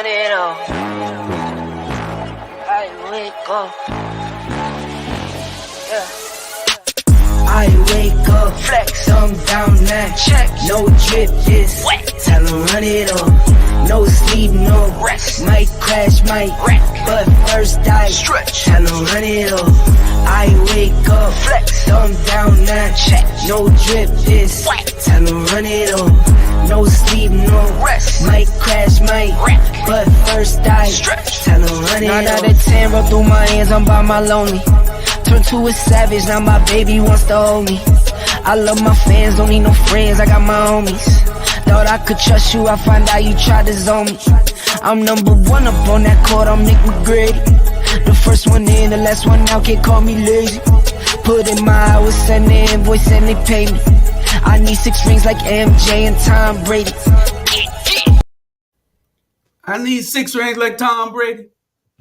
run it up. I wake up. Yeah. I wake up, flex, thumb down now. Check. No drip, just wet. Tell 'em run it up. No sleep, no Rest. Might crash, might wreck. But first I Stretch. Tell 'em run it up. I wake up, Flex. thumb down now. Check. No drip, just wet. Tell 'em run it up. No sleep, no Rest. Might crash, might wreck. But first I Stretch. Tell 'em run it up. 9 out of 10, roll through my hands, I'm by my lonely. Turn to a savage, now my baby wants to hold me. I love my fans, don't need no friends, I got my homies. Thought I could trust you, I find out you tried to zone me. I'm number one up on that court, I'm Nick McGrady. The first one in, the last one out, can't call me lazy. Put in my hours, send the invoice and they pay me. I need 6 rings like MJ and Tom Brady. I need 6 rings like Tom Brady.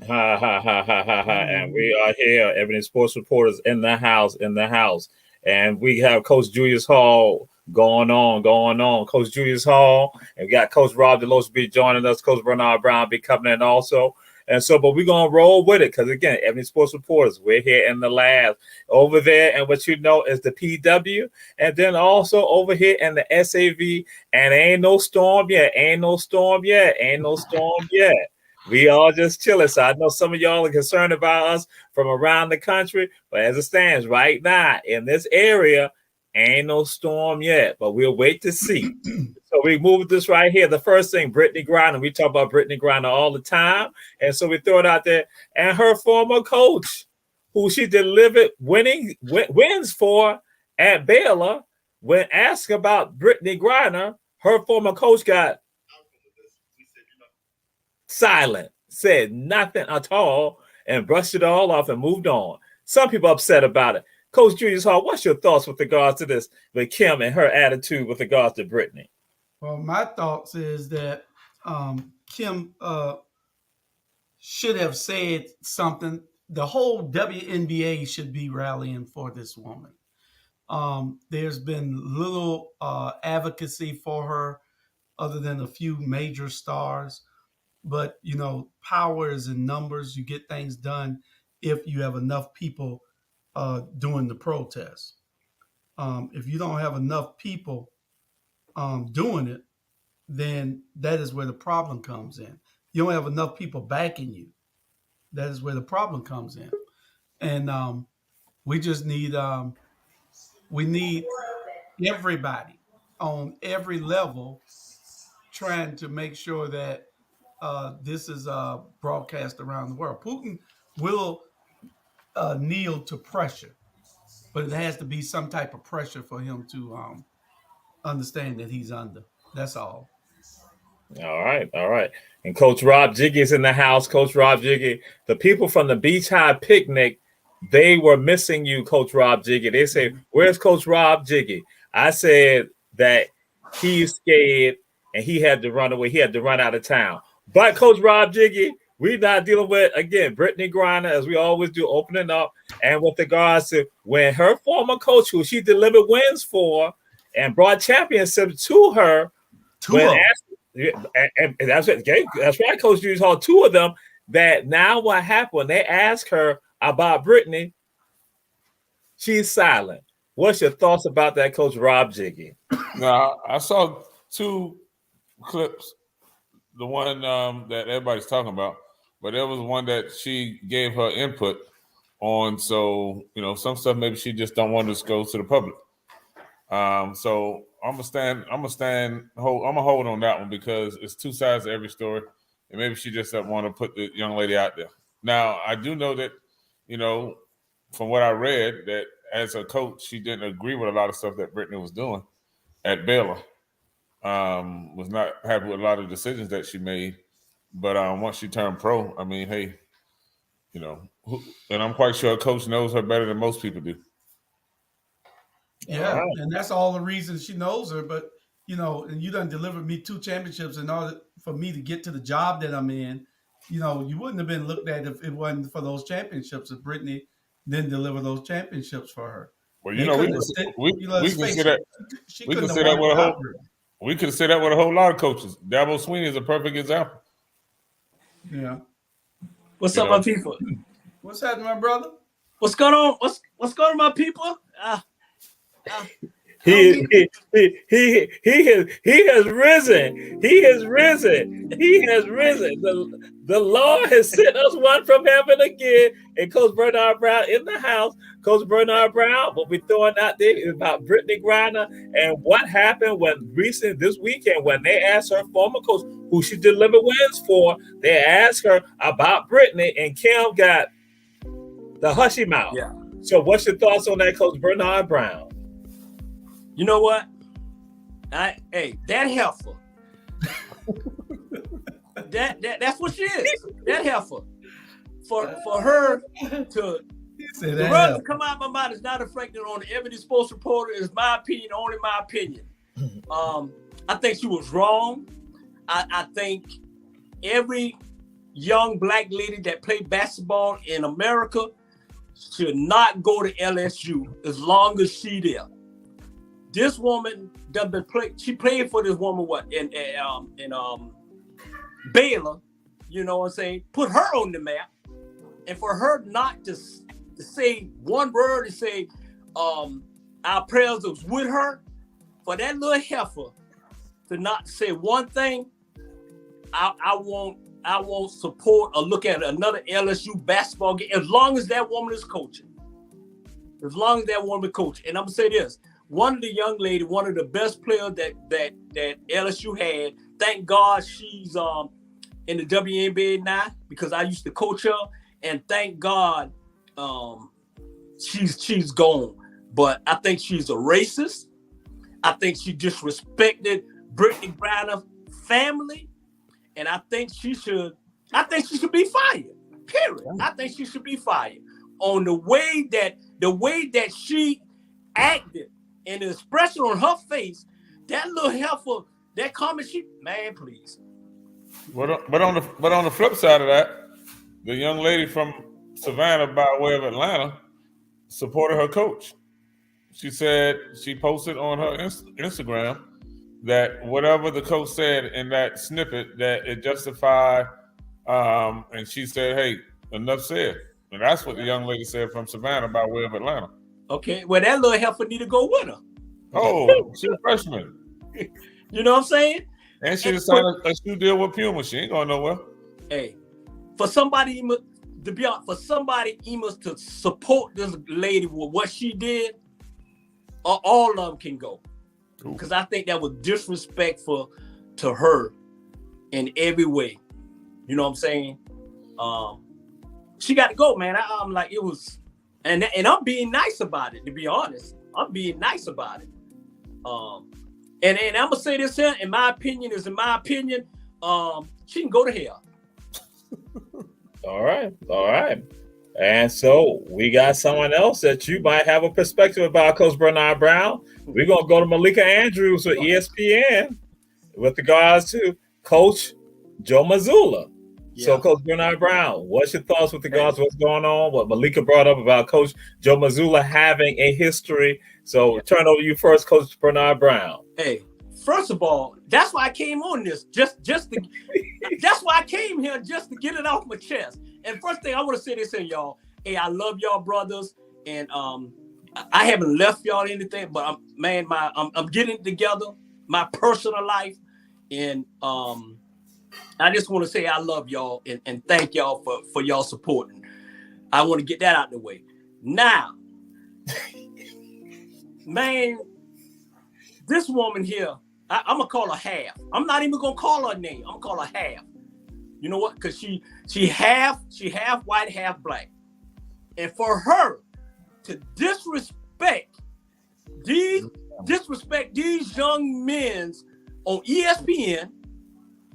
Ha ha ha ha ha ha! And we are here, Ebony Sports Reporters in the house, and we have Coach Julius Hall going on. Coach Julius Hall, and we got Coach Rob DeLoach be joining us. Coach Bernard Brown be coming in also, and so, but we're gonna roll with it because again, Ebony Sports Reporters, we're here in the lab over there, and what you know is the PW, and then also over here in the SAV, and ain't no storm yet. We all just chilling. So I know some of y'all are concerned about us from around the country, but as it stands right now in this area, ain't no storm yet, but we'll wait to see. So we move this right here. The first thing, Brittany Griner. We talk about Brittany Griner all the time. And so we throw it out there. And her former coach, who she delivered wins for at Baylor, when asked about Brittany Griner, her former coach got silent, said nothing at all, and brushed it all off and moved on. Some people upset about it. Coach Julius Hall, what's your thoughts with regards to this with Kim and her attitude with regards to Brittany? Well, my thoughts is that Kim should have said something. The whole WNBA should be rallying for this woman. There's been little advocacy for her other than a few major stars. But, you know, power is in numbers. You get things done if you have enough people doing the protest. If you don't have enough people doing it, then that is where the problem comes in. You don't have enough people backing you. That is where the problem comes in. And we just need everybody on every level trying to make sure that this is broadcast around the world. Putin will kneel to pressure, but it has to be some type of pressure for him to understand that he's under. That's all. All right. And Coach Rob Jiggy is in the house. Coach Rob Jiggy, the people from the Beach High picnic, they were missing you, Coach Rob Jiggy. They say, where's Coach Rob Jiggy? I said that he's scared and he had to run away. He had to run out of town. But Coach Rob Jiggy, we're not dealing with, again, Brittany Griner, as we always do, opening up. And with regards to when her former coach, who she delivered wins for and brought championship to her, and that's right, Coach Julius Hall, 2 of them, that now what happened when they asked her about Brittany, she's silent. What's your thoughts about that, Coach Rob Jiggy? Now, I saw 2 clips. The one that everybody's talking about, but there was one that she gave her input on. So, you know, some stuff maybe she just don't want to disclose to the public. So I'm gonna hold on that one because it's 2 sides to every story, and maybe she just doesn't want to put the young lady out there. Now, I do know that, you know, from what I read, that as a coach, she didn't agree with a lot of stuff that Brittany was doing at Baylor. Was not happy with a lot of decisions that she made, but once she turned pro, I mean, hey, you know, and I'm quite sure a coach knows her better than most people do. Yeah, and that's all the reason she knows her. But you know, and you done delivered me 2 championships in order for me to get to the job that I'm in. You know, you wouldn't have been looked at if it wasn't for those championships. If Brittany didn't deliver those championships for her. Well, you know, we can say that with a whole lot of coaches. Dabo Sweeney is a perfect example. Yeah. What's You up, know. my people? What's happening, my brother? What's going on? What's going on, my people? He has risen. He has risen. He has risen. The Lord has sent us one from heaven again. And Coach Bernard Brown in the house. Coach Bernard Brown, what we're throwing out there is about Brittany Griner and what happened this weekend when they asked her former coach who she delivered wins for. They asked her about Brittany, and Kim got the hushy mouth. Yeah. So what's your thoughts on that, Coach Bernard Brown? You know what? Hey, that heifer. That's what she is. That heifer. For her to the word to come out of my mouth is not reflected on the Ebony Sports Reporter. Is my opinion, only my opinion. I think she was wrong. I think every young black lady that played basketball in America should not go to LSU as long as she there. This woman done been play. She played for this woman in Baylor. You know what I'm saying? Put her on the map, and for her not to say one word and say our prayers was with her, for that little heifer to not say one thing, I won't support or look at another LSU basketball game as long as that woman is coaching. As long as that woman coaching, and I'm gonna say this. One of the young lady, one of the best players that LSU had. Thank God she's in the WNBA now because I used to coach her, and thank God she's gone. But I think she's a racist. I think she disrespected Brittany Griner family, and I think she should be fired. Period. I think she should be fired on the way that she acted. And the expression on her face, that little heifer, that comment, man, please. But on the flip side of that, the young lady from Savannah by way of Atlanta supported her coach. She said she posted on her Instagram that whatever the coach said in that snippet, that it justified, and she said, hey, enough said. And that's what the young lady said from Savannah by way of Atlanta. Okay, well, that little heifer need to go with her. Oh, she's a freshman. You know what I'm saying? And she decided a shoe deal with Puma. She ain't going nowhere. Hey, for somebody to support this lady with what she did, all of them can go. Because I think that was disrespectful to her in every way. You know what I'm saying? She got to go, man. I'm like, it was, and I'm being nice about it, to be honest. I'm being nice about it. And I'm gonna say this here, in my opinion, she can go to hell. All right. And so we got someone else that you might have a perspective about, Coach Bernard Brown. We're gonna go to Malika Andrews with ESPN with regards to Coach Joe Mazzulla. Yeah. So, Coach Bernard Brown, what's your thoughts with regards to what's going on? What Malika brought up about Coach Joe Mazzulla having a history. So, turn over to you first, Coach Bernard Brown. Hey, first of all, that's why I came on this. That's why I came here, just to get it off my chest. And first thing I want to say this here, y'all. Hey, I love y'all, brothers, and I haven't left y'all anything, but I'm getting it together, my personal life, and I just want to say I love y'all and thank y'all for y'all supporting. I want to get that out of the way. Now, man, this woman here, I'm gonna call her half. I'm not even gonna call her name. I'm gonna call her half. You know what? Because she half white, half black. And for her to disrespect these young men on ESPN,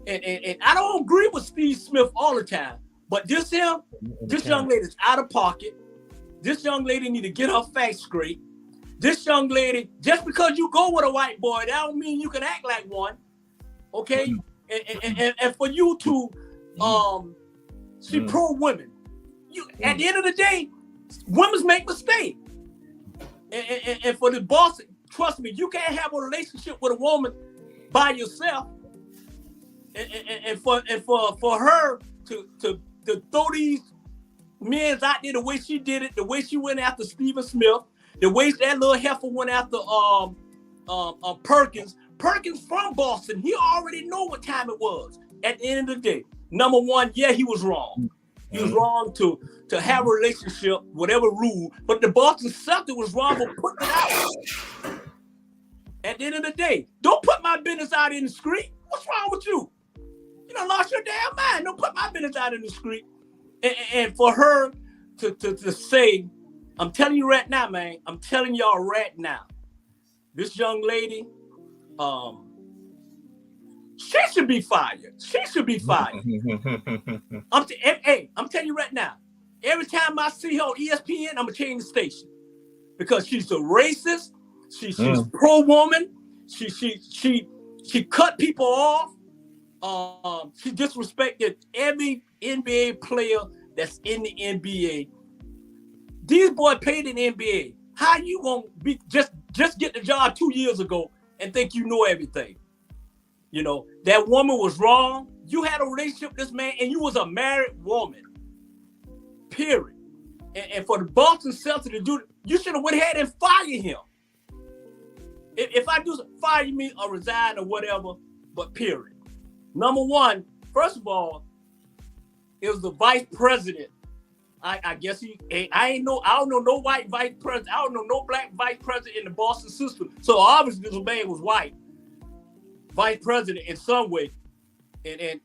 and I don't agree with Steve Smith all the time, but this young lady's out of pocket. This young lady need to get her facts straight. This young lady, just because you go with a white boy, that don't mean you can act like one. Okay? And for you to she pro women. At the end of the day, women make mistakes. And for the boss, trust me, you can't have a relationship with a woman by yourself. and for her to throw these men out there the way she did it, the way she went after Stephen Smith, the way that little heifer went after Perkins. Perkins from Boston. He already know what time it was. At the end of the day, number one, yeah, he was wrong. He was wrong to have a relationship, whatever rule. But the Boston Celtics was wrong for putting it out. At the end of the day, don't put my business out in the street. What's wrong with you? You done lost your damn mind. Don't put my business out in the street. And for her to say, I'm telling you right now, man. I'm telling y'all right now. This young lady, she should be fired. She should be fired. I'm telling you right now. Every time I see her on ESPN, I'm gonna change the station because she's a racist. She's pro-woman. She cut people off. She disrespected every NBA player that's in the NBA. These boys played in the NBA. How you gonna be just get the job 2 years ago and think you know everything? You know, that woman was wrong. You had a relationship with this man and you was a married woman. Period. And for the Boston Celtics to do it, you should have went ahead and fired him. If I do fire me or resign or whatever, but period. Number one, first of all, it was the vice president. I guess I don't know no white vice president. I don't know no black vice president in the Boston system. So obviously this man was white. Vice president in some way. And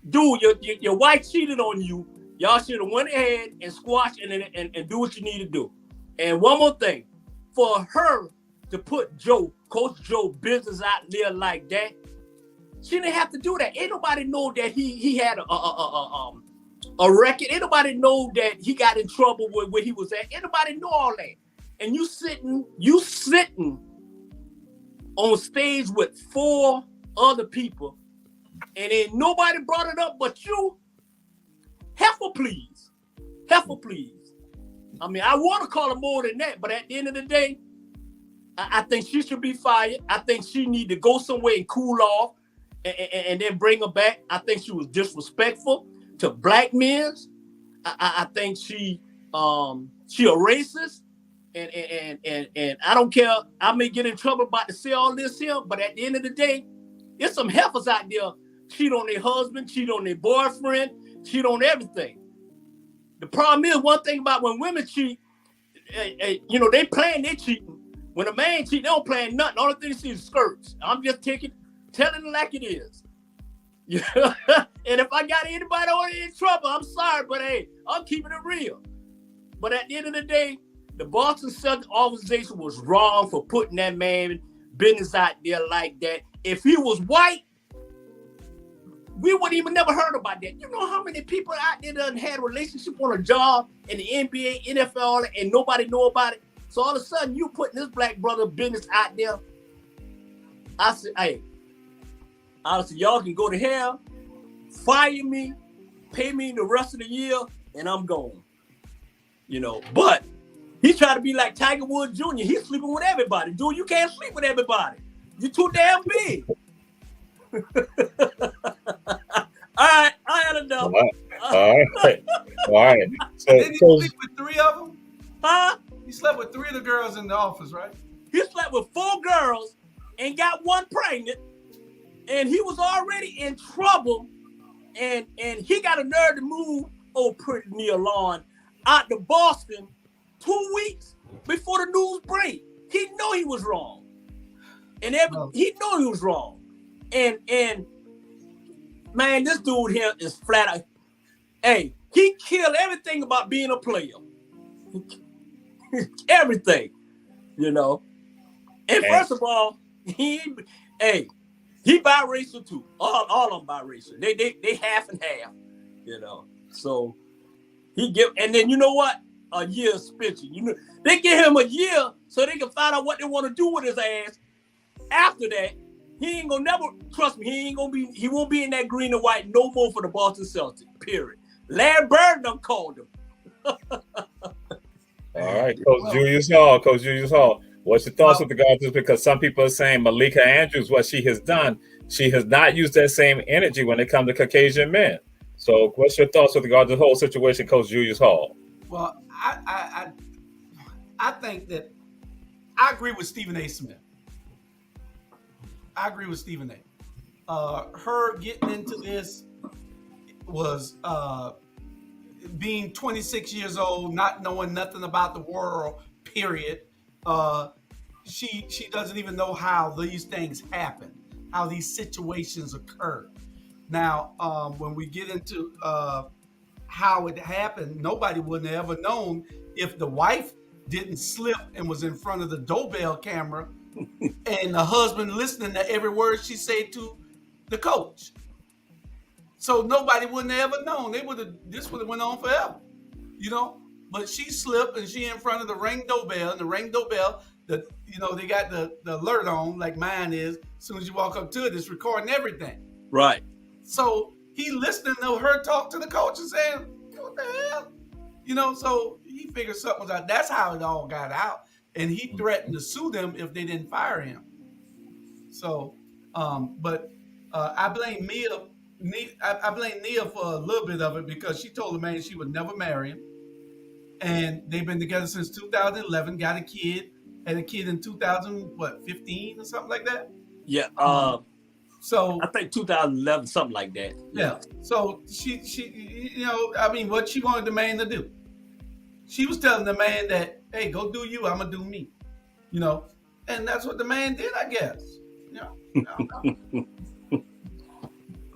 dude, your wife cheated on you. Y'all should have went ahead and squash and do what you need to do. And one more thing, for her to put Coach Joe business out there like that, she didn't have to do that. Ain't nobody know that he had a record. Ain't nobody know that he got in trouble with where he was at. Ain't nobody know all that. And you sitting on stage with 4 other people, and then nobody brought it up but you. Heifer, please. Heifer, please. I mean, I want to call her more than that, but at the end of the day, I think she should be fired. I think she need to go somewhere and cool off and then bring her back. I think she was disrespectful to black men. I think she a racist. And I don't care. I may get in trouble about to say all this here, but at the end of the day, there's some heifers out there cheat on their husband, cheat on their boyfriend, cheat on everything. The problem is, one thing about when women cheat, they plan they cheating. When a man cheat, they don't plan nothing. The only thing they see is skirts. I'm just telling it like it is. Yeah. And if I got anybody already in trouble, I'm sorry, but hey, I'm keeping it real. But at the end of the day, the Boston Celtics organization was wrong for putting that man business out there like that. If he was white, we wouldn't even never heard about that. You know how many people out there done had a relationship on a job in the NBA, NFL, and nobody know about it? So all of a sudden, you putting this black brother business out there. I said, hey, y'all can go to hell, fire me, pay me the rest of the year, and I'm gone. But he tried to be like Tiger Woods Jr. He's sleeping with everybody. Dude, you can't sleep with everybody. You're too damn big. All right, I had enough. All right. So, didn't he sleep with 3 of them? Huh? He slept with 3 of the girls in the office, right? He slept with 4 girls and got 1 pregnant, and he was already in trouble, and he got a nerve to move old pretty Neil Lawn out to Boston 2 weeks before the news break. He know he was wrong. And he know he was wrong. And man, this dude here is flat out. Hey, he killed everything about being a player. Everything, And first of all, he biracial too. All of them biracial. They half and half, So he and then you know what? A year suspension. They give him a year so they can find out what they want to do with his ass. After that, he ain't gonna never trust me. He won't be in that green and white no more for the Boston Celtics. Period. Larry Bird done called him. All right, Coach Julius Hall. What's your thoughts with regard to this? Because some people are saying Malika Andrews, what she has done, she has not used that same energy when it comes to Caucasian men. So, what's your thoughts with regard to the whole situation, Coach Julius Hall? Well, I think that I agree with Stephen A. Smith. I agree with Stephen A. Her getting into this was being 26 years old, not knowing nothing about the world, period. She doesn't even know how these things happen, how these situations occur. Now, when we get into how it happened, nobody would have ever known if the wife didn't slip and was in front of the doorbell camera and the husband listening to every word she said to the coach. So nobody wouldn't have ever known. This would have went on forever, you know. But she slipped and she in front of the Ring doorbell, and the Ring doorbell, they got the alert on like mine is. As soon as you walk up to it, it's recording everything. Right. So he listening to her talk to the coach and saying, "What the hell?" So he figured something was out. That's how it all got out, and he threatened to sue them if they didn't fire him. So, but I blame Mia. I blame Nia for a little bit of it because she told the man she would never marry him, and they've been together since 2011. Got a kid, had a kid in 2015 or something like that. Yeah. So I think 2011, something like that. Yeah. So she, what she wanted the man to do. She was telling the man that, hey, go do you, I'm gonna do me. And that's what the man did, I guess.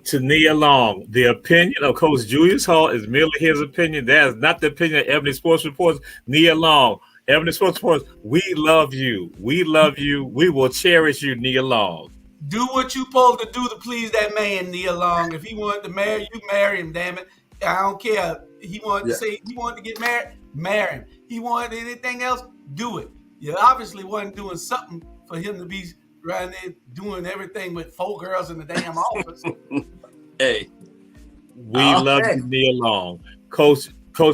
To Nia Long, the opinion of Coach Julius Hall is merely his opinion. That is not the opinion of Ebony Sports Reports. Nia Long, Ebony Sports Reports, we love you. We love you. We will cherish you, Nia Long. Do what you supposed to do to please that man, Nia Long. If he wanted to marry you, marry him, damn it. I don't care. He wanted to say he wanted to get married, marry him. He wanted anything else, do it. You obviously wasn't doing something for him to be right there doing everything with 4 girls in the damn office. Hey. We love you, Nia Long. Coach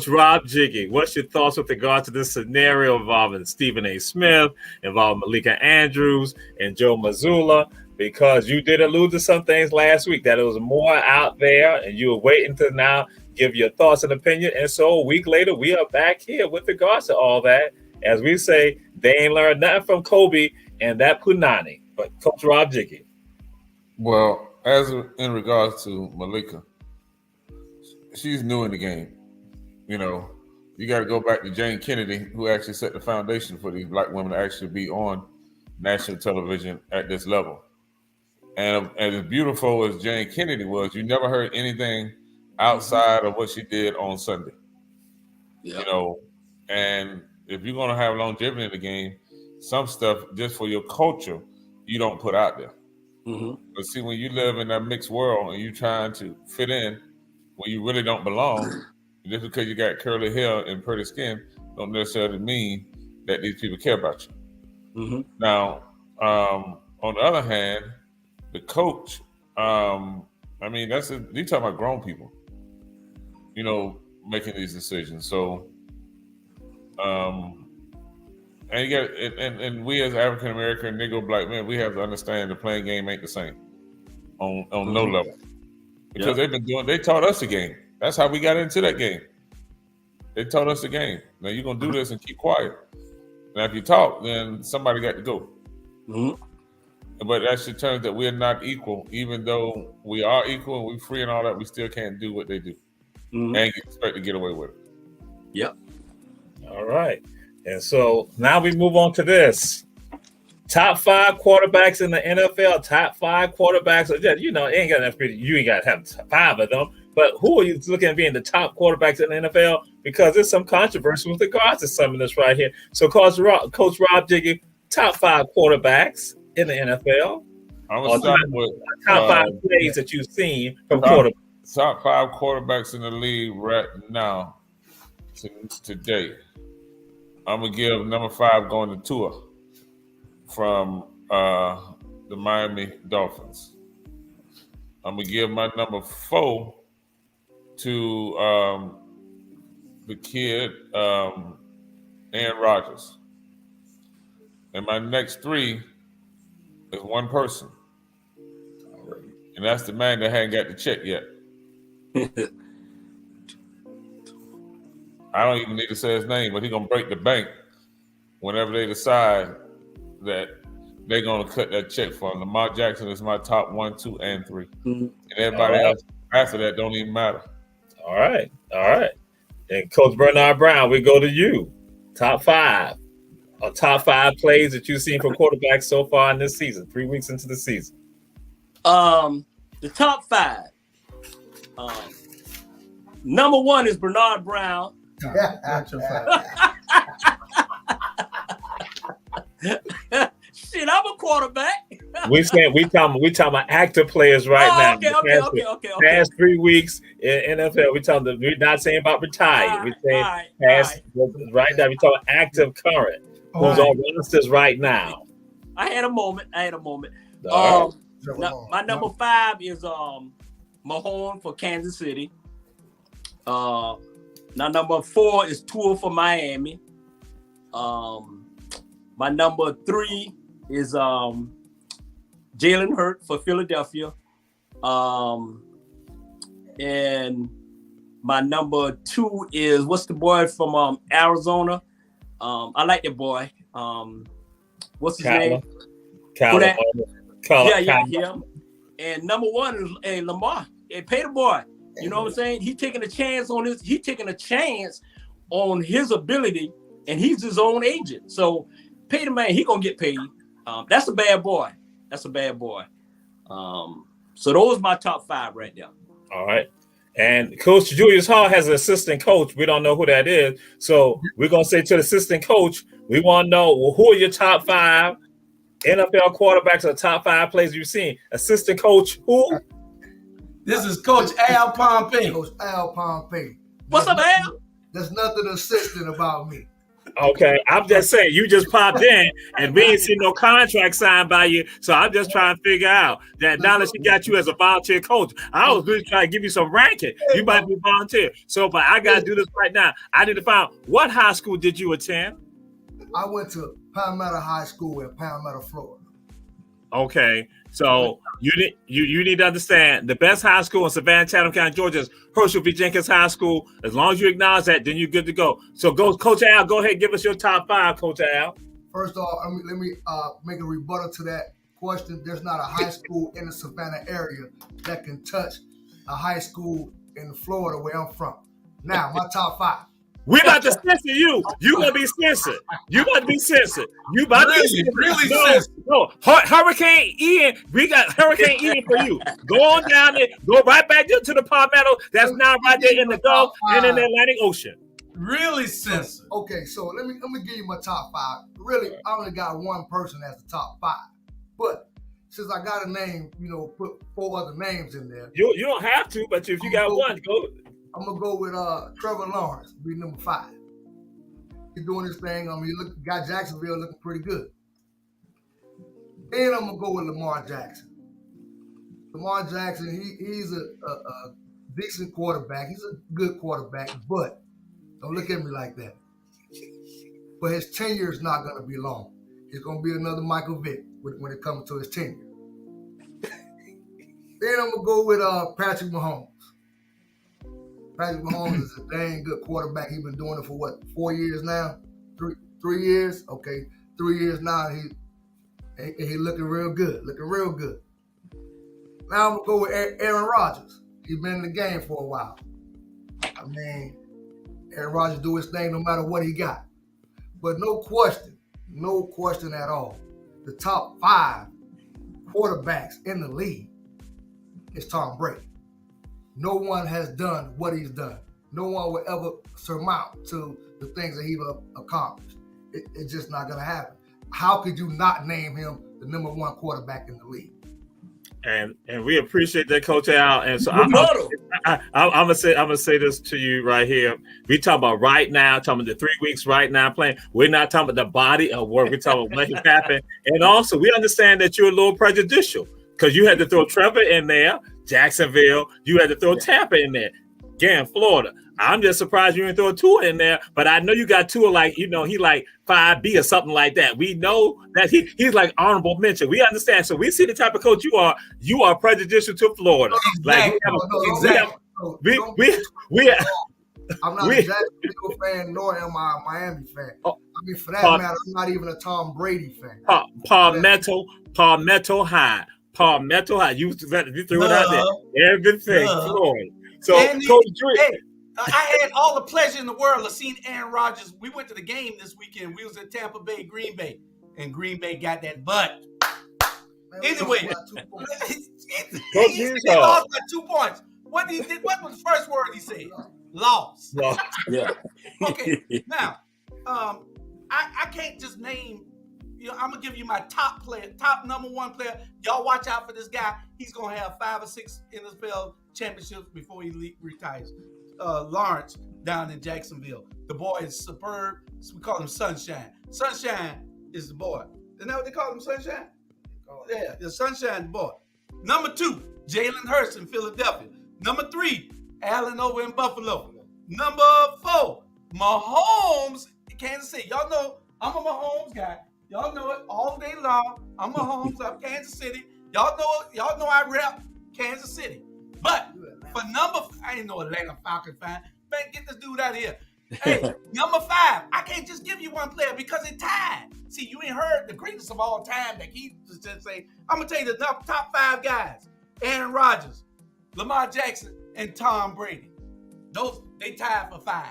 Rob Jiggy, what's your thoughts with regard to this scenario involving Stephen A. Smith, involving Malika Andrews and Joe Mazzulla? Because you did allude to some things last week that it was more out there, and you were waiting to now give your thoughts and opinion. And so a week later, we are back here with regards to all that. As we say, they ain't learned nothing from Kobe and that Punani. But Coach Rob Jiggy. Well, as in regards to Malika, she's new in the game. You got to go back to Jane Kennedy, who actually set the foundation for these black women to actually be on national television at this level. And as beautiful as Jane Kennedy was, you never heard anything outside of what she did on Sunday. Yeah. And if you're going to have longevity in the game, some stuff just for your culture, you don't put out there. Mm-hmm. But see, when you live in that mixed world and you're trying to fit in where you really don't belong, just because you got curly hair and pretty skin don't necessarily mean that these people care about you. Mm-hmm. Now, on the other hand, the coach, you're talking about grown people, making these decisions. So, and you got, and we as African American, Negro, black men, we have to understand the playing game ain't the same on no level because they taught us the game. That's how we got into that game. They taught us the game. Now you're gonna do this and keep quiet. Now if you talk, then somebody got to go. Mm-hmm. But that should turn that we're not equal, even though we are equal and we're free and all that. We still can't do what they do, and expect to get away with it. Yep. All right. And so now we move on to this. Top 5 quarterbacks in the NFL. Top 5 quarterbacks. You ain't got to have 5 of them. But who are you looking at being the top quarterbacks in the NFL? Because there's some controversy with regards to some of this right here. So Coach Rob Jiggy, top 5 quarterbacks in the NFL. I'm going to start with top 5 plays that you've seen from quarterbacks. Top 5 quarterbacks in the league right now today. I'm going to give number 5 going to Tua from the Miami Dolphins. I'm going to give my number 4 to the kid, Aaron Rodgers. And my next 3 is one person. and that's the man that hadn't got the check yet. I don't even need to say his name, but he's gonna break the bank whenever they decide that they're gonna cut that check for him. Lamar Jackson is my top 1, 2, and 3, and everybody else after that don't even matter. All right. And Coach Bernard Brown, we go to you. Top 5 plays that you've seen from quarterbacks so far in this season, 3 weeks into the season. The top 5. Number 1 is Bernard Brown. Shit, I'm a quarterback. we talking about active players right now. Okay. Past 3 weeks in NFL, we're not saying about retired. We're saying past right now. We're talking active current. Who's on rosters right now? I had a moment. My number 5 is Mahone for Kansas City. Now number 4 is Tua for Miami. My number 3 is Jalen Hurts for Philadelphia. And my number 2 is what's the boy from Arizona? I like that boy. What's his name? Him. And number 1 is Lamar. Pay the boy. You know what I'm saying? He's taking a chance on his ability, and he's his own agent. So pay the man. He gonna get paid. That's a bad boy. So those are my top 5 right now. All right. And Coach Julius Hall has an assistant coach. We don't know who that is. So we're going to say to the assistant coach, we want to know who are your top 5 NFL quarterbacks or top 5 players you've seen. Assistant coach who? This is Coach Al Pompey. Coach Al Pompey. What's up, Al? There's nothing assistant about me. Okay, I'm just saying, you just popped in and we ain't seen no contract signed by you. So I'm just trying to figure out that now that she got you as a volunteer coach, I was really trying to give you some ranking. You might be volunteer. So, but I got to do this right now. I need to find out, what high school did you attend? I went to Palmetto High School in Palmetto, Florida. Okay, so you need to understand the best high school in Savannah, Chatham County, Georgia is Herschel V. Jenkins High School. As long as you acknowledge that, then you're good to go. So go, Coach Al, go ahead and give us your top 5, Coach Al. First off, let me make a rebuttal to that question. There's not a high school in the Savannah area that can touch a high school in Florida where I'm from. Now, my top 5. We about to censor you. You gonna be censored. You about to be censored. You about to be censored. No, Hurricane Ian. We got Hurricane Ian for you. Go on down there. Go right back to the Palmetto. That's now right there in the Gulf and in the Atlantic Ocean. Really censored. Okay, so let me give you my top 5. Really, I only got one person as the top 5, but since I got a name, put 4 other names in there. You don't have to, but if you got one, go. I'm gonna go with Trevor Lawrence, be number 5. He's doing his thing. Got Jacksonville looking pretty good. Then I'm gonna go with Lamar Jackson. Lamar Jackson, he's a decent quarterback. He's a good quarterback, but don't look at me like that. But his tenure is not gonna be long. He's gonna be another Michael Vick when it comes to his tenure. Then I'm gonna go with Patrick Mahomes. Patrick Mahomes is a dang good quarterback. He's been doing it for 4 years now? 3 years? Okay, 3 years now. He looking real good. Now I'm gonna go with Aaron Rodgers. He's been in the game for a while. Aaron Rodgers do his thing no matter what he got. But no question at all. The top 5 quarterbacks in the league is Tom Brady. No one has done what he's done. No one will ever surmount to the things that he's accomplished. It's just not going to happen. How could you not name him the number 1 quarterback in the league? And we appreciate that, Coach Al. And so I'm gonna say this to you right here. We talk about right now, talking about the 3 weeks right now playing. We're not talking about the body of work. We're talking about what has happened. And also, we understand that you're a little prejudicial because you had to throw Trevor in there. Jacksonville, you had to throw Tampa in there. Again, Florida. I'm just surprised you didn't throw Tua in there, but I know you got Tua like, he like 5B or something like that. We know that he's like honorable mention. We understand. So we see the type of coach you are. You are prejudicial to Florida. Exactly. I'm not a Jacksonville fan, nor am I a Miami fan. I mean, for that matter, I'm not even a Tom Brady fan. Palmetto High. Palmetto High. You threw it out there. Everything. Florida. So, Coach Drew. Hey, I had all the pleasure in the world of seeing Aaron Rodgers. We went to the game this weekend. We was at Tampa Bay, Green Bay, and Green Bay got that butt. Anyway, he lost by 2 points. What was the first word he said? Lost. Yeah. Okay. Now, I can't just name. I'm gonna give you my top number one player. Y'all watch out for this guy. He's gonna have 5 or 6 NFL championships before he retires. Lawrence down in Jacksonville. The boy is superb. We call him Sunshine. Sunshine is the boy. Isn't that what they call him, Sunshine? Yeah, the Sunshine boy. Number 2, Jalen Hurts in Philadelphia. Number 3, Allen over in Buffalo. Number 4, Mahomes in Kansas City. Y'all know I'm a Mahomes guy. Y'all know it all day long. I'm Mahomes of Kansas City. Y'all know I rep Kansas City. But for I ain't no Atlanta Falcons fan. Man, get this dude out of here. Hey, number 5. I can't just give you one player because it tied. See, you ain't heard the greatest of all time that he just say. I'm gonna tell you the top 5 guys: Aaron Rodgers, Lamar Jackson, and Tom Brady. They tied for 5.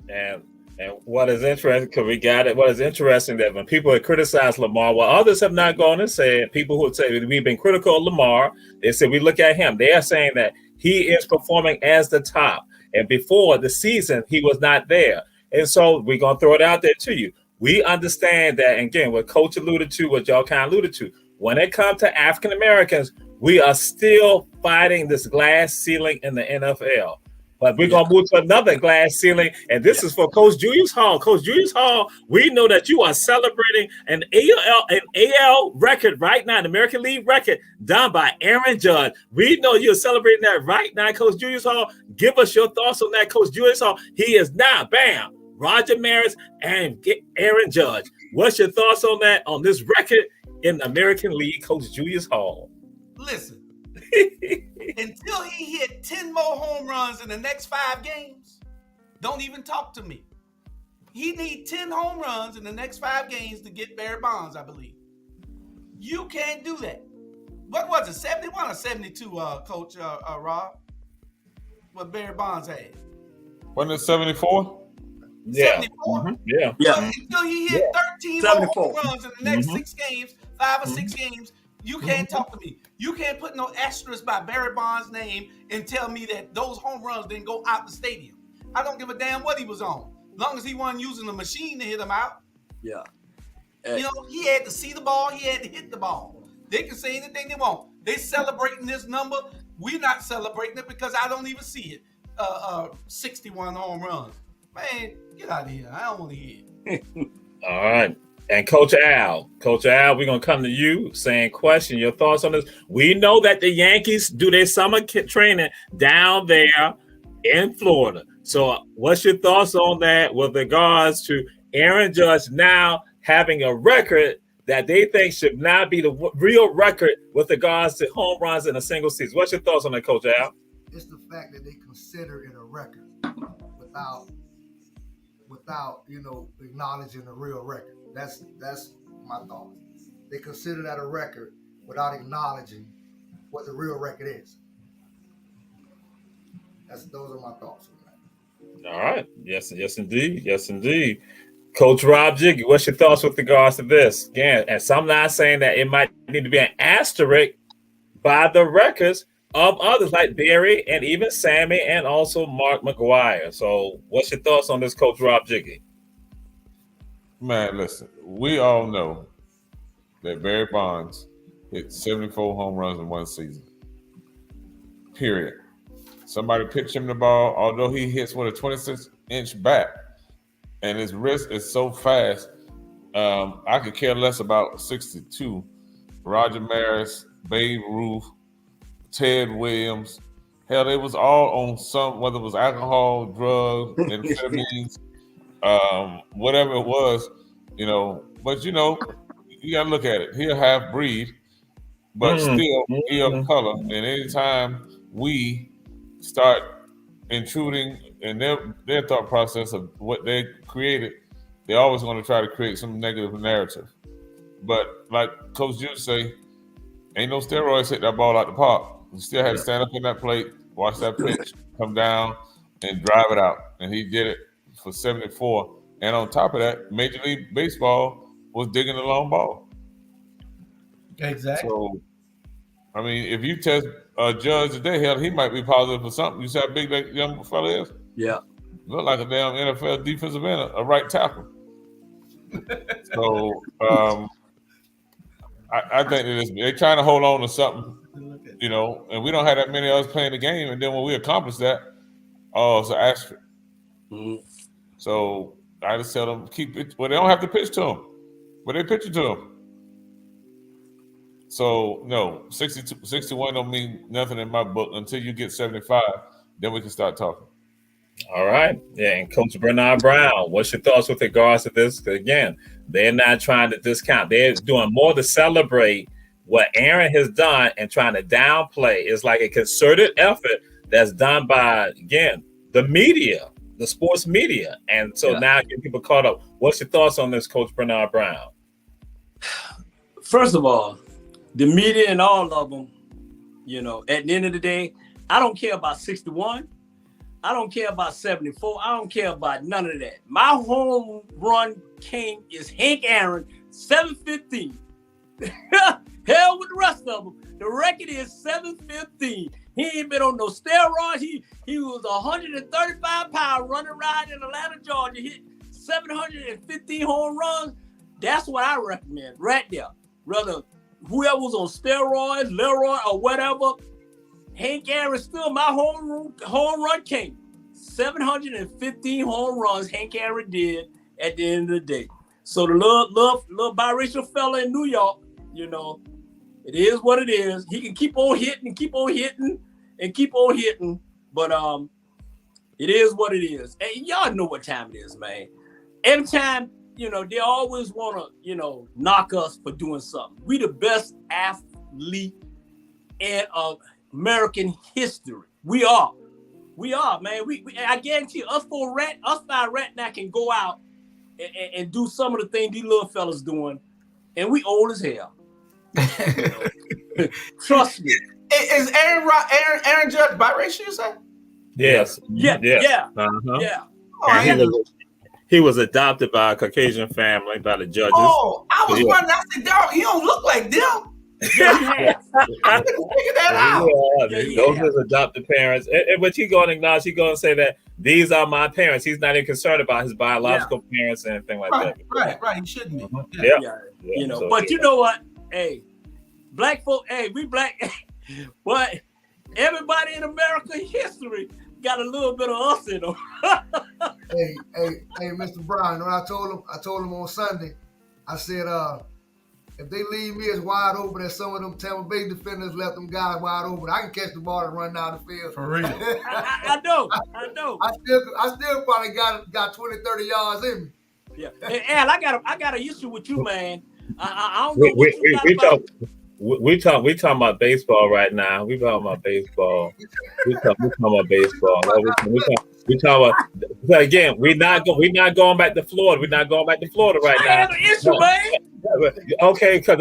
And what is interesting, because we got it, what is interesting that when people have criticized Lamar, well, others have not gone and said, people who would say we've been critical of Lamar, they said we look at him. They are saying that he is performing as the top. And before the season, he was not there. And so we're going to throw it out there to you. We understand that, and again, what Coach alluded to, what y'all kind of alluded to, when it comes to African Americans, we are still fighting this glass ceiling in the NFL. But we're going to move to another glass ceiling, and this is for Coach Julius Hall. Coach Julius Hall, we know that you are celebrating an AL record right now, an American League record done by Aaron Judge. We know you're celebrating that right now, Coach Julius Hall. Give us your thoughts on that, Coach Julius Hall. He is now, bam, Roger Maris and Aaron Judge. What's your thoughts on that, on this record in the American League, Coach Julius Hall? Listen. Until he hit 10 more home runs in the next 5 games, don't even talk to me. He need 10 home runs in the next 5 games to get Barry Bonds, I believe. You can't do that. What was it, 71 or 72, Coach Rob? What Barry Bonds had? Wasn't it 74? Yeah. 74? Mm-hmm. Yeah. Until he hit 13 more home runs in the next 6 games, 5 or 6 games, you can't talk to me. You can't put no asterisk by Barry Bonds' name and tell me that those home runs didn't go out the stadium. I don't give a damn what he was on. As long as he wasn't using the machine to hit him out. Yeah. He had to see the ball. He had to hit the ball. They can say anything they want. They celebrating this number. We're not celebrating it because I don't even see it. 61 home runs. Man, get out of here. I don't want to hear it. All right. And Coach Al, we're going to come to you saying, question your thoughts on this. We know that the Yankees do their summer training down there in Florida. So what's your thoughts on that with regards to Aaron Judge now having a record that they think should not be the real record with regards to home runs in a single season? What's your thoughts on that, Coach Al? It's the fact that they consider it a record without acknowledging the real record. That's my thought. They consider that a record without acknowledging what the real record is. Those are my thoughts on that. All right. Yes, indeed. Coach Rob Jiggy, what's your thoughts with regards to this? Again, and some not saying that it might need to be an asterisk by the records of others like Barry and even Sammy and also Mark McGwire. So what's your thoughts on this, Coach Rob Jiggy? Man, listen, we all know that Barry Bonds hit 74 home runs in one season. Period. Somebody pitched him the ball, although he hits with a 26-inch bat, and his wrist is so fast, I could care less about 62. Roger Maris, Babe Ruth, Ted Williams, Hell, it was all on some, whether it was alcohol, drugs, amphetamines, whatever it was, you know. But you know, you gotta look at it. He a half breed, but still he of color. And anytime we start intruding in their thought process of what they created, they always want to try to create some negative narrative. But like Coach Jude say, ain't no steroids hit that ball out the park. You still had to stand up in that plate, watch that pitch, come down, and drive it out. And he did it for 74. And on top of that, Major League Baseball was digging the long ball. Exactly. So, I mean, if you test a judge today, hell, he might be positive for something. You see how big that young fella is? Yeah. Look like a damn NFL defensive end, a right tackle. So, I think that they're trying to hold on to something, you know, and we don't have that many of us playing the game. And then when we accomplish that, oh, it's an asterisk. Mm-hmm. So I just tell them, keep it. Well, they don't have to pitch to them, but they pitch it to them. So, no, 61 don't mean nothing in my book until you get 75. Then we can start talking. All right. Yeah. And Coach Bernard Brown, what's your thoughts with regards to this? Again, they're not trying to discount. They're doing more to celebrate what Aaron has done and trying to downplay. It's like a concerted effort that's done by, again, the media, the sports media. And so now getting people caught up. What's your thoughts on this, Coach Bernard Brown? First of all, the media and all of them, you know, at the end of the day, I don't care about 61. I don't care about 74. I don't care about none of that. My home run king is Hank Aaron, 715. Hell with the rest of them. The record is 715. He ain't been on no steroids. He was 135 pounds running around in Atlanta, Georgia, hit 715 home runs. That's what I recommend right there. Whether whoever was on steroids, Leroy, or whatever, Hank Aaron still my home run king. 715 home runs Hank Aaron did at the end of the day. So the little biracial fella in New York, you know, it is what it is. He can keep on hitting and keep on hitting and keep on hitting, but it is what it is. And y'all know what time it is, man. Every time, you know, they always want to, you know, knock us for doing something. We the best athlete in American history. We are, man. We I guarantee you, us five rat now can go out and do some of the things these little fellas doing, and we old as hell. You know? Trust me. Is Aaron Judge biracial, you say? Yes. Yeah. Uh-huh. Yeah. Oh, he was adopted by a Caucasian family, by the judges. Oh, I was wondering. I said, dog, he don't look like them. Yeah. I couldn't figure that out. Those are his adopted parents. And but he going to acknowledge, he going to say that these are my parents. He's not even concerned about his biological parents and anything like that. Right. He shouldn't be. Yeah. You know, so, but you know what? Hey, black folk, we black. But everybody in American history got a little bit of us in them. hey, Mr. Brown, you know what I told him on Sunday, I said, if they leave me as wide open as some of them Tampa Bay defenders left them guys wide open, I can catch the ball and run down the field. For real. I know. I still probably got 20, 30 yards in me. Yeah. Hey, Al, I got an issue with you, man. I don't know what you got about. We talking about baseball right now. We talking about baseball. We talking about baseball. We talking about again. We're not going back to Florida. We're not going back to Florida right now. I have an issue, man. Okay, because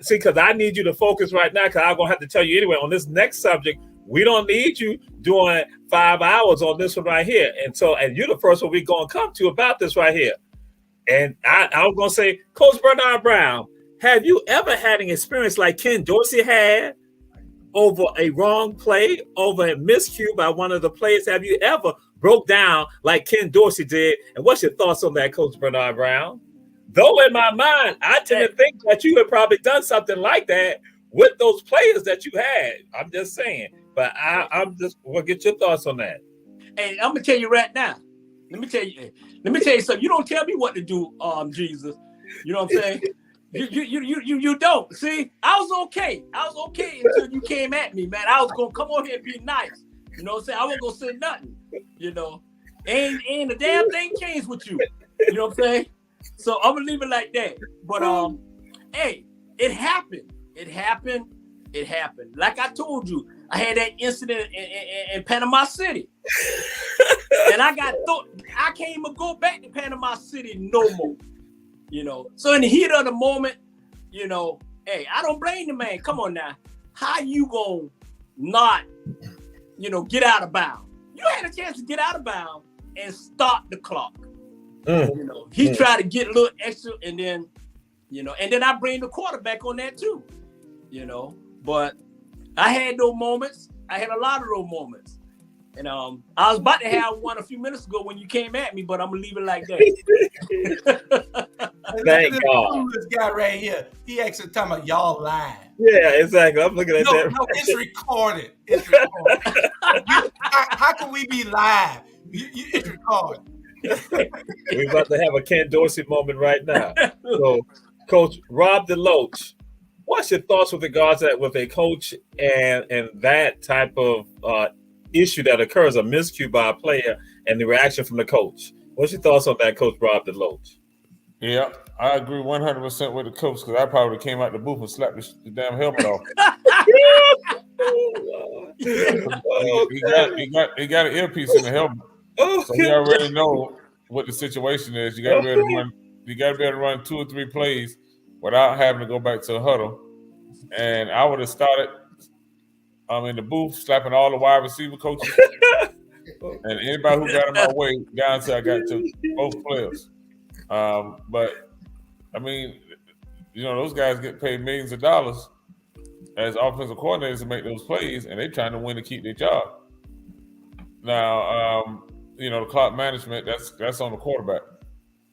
because I need you to focus right now. Because I'm gonna have to tell you anyway on this next subject. We don't need you doing 5 hours on this one right here. And you're the first one we're gonna come to about this right here. And I was gonna say, Coach Bernard Brown. Have you ever had an experience like Ken Dorsey had over a wrong play, over a miscue by one of the players? Have you ever broke down like Ken Dorsey did? And what's your thoughts on that, Coach Bernard Brown? Though in my mind, I tend to think that you had probably done something like that with those players that you had. I'm just saying. But I'm just want to get your thoughts on that. Hey, I'm gonna tell you right now. Let me tell you something. You don't tell me what to do, Jesus. You know what I'm saying? You don't. See, I was okay until you came at me, man. I was gonna come on here and be nice. You know what I'm saying? I wasn't gonna say nothing. You know, ain't the damn thing changed with you. You know what I'm saying? So I'm gonna leave it like that. But hey, it happened. It happened. Like I told you, I had that incident in Panama City, and I can't even go back to Panama City no more. You know, so in the heat of the moment, you know, hey, I don't blame the man. Come on now, how you gonna not, you know, get out of bounds? You had a chance to get out of bounds and start the clock. You know, he tried to get a little extra, and then, you know, and then I bring the quarterback on that too. You know, but I had those moments. I had a lot of those moments. And I was about to have one a few minutes ago when you came at me, but I'm gonna leave it like that. Thank God. This guy right here, he actually talking about y'all live. Yeah, exactly. I'm looking at that. No, it's recorded. It's recorded. How can we be live? It's recorded. We're about to have a Ken Dorsey moment right now. So, Coach Rob DeLoach, what's your thoughts with regards to that with a coach and that type of issue that occurs, a miscue by a player and the reaction from the coach? What's your thoughts on that, Coach Rob DeLoach? Yeah, I agree 100% with the coach, because I probably came out the booth and slapped the damn helmet off. He got an earpiece in the helmet, so you already know what the situation is. You got to be able to run. You got to be able to run 2 or 3 plays without having to go back to the huddle. And I would have started in the booth slapping all the wide receiver coaches and anybody who got in my way down until I got to both players. But I mean, you know, those guys get paid millions of dollars as offensive coordinators to make those plays, and they're trying to win to keep their job. Now, you know, the clock management, that's on the quarterback.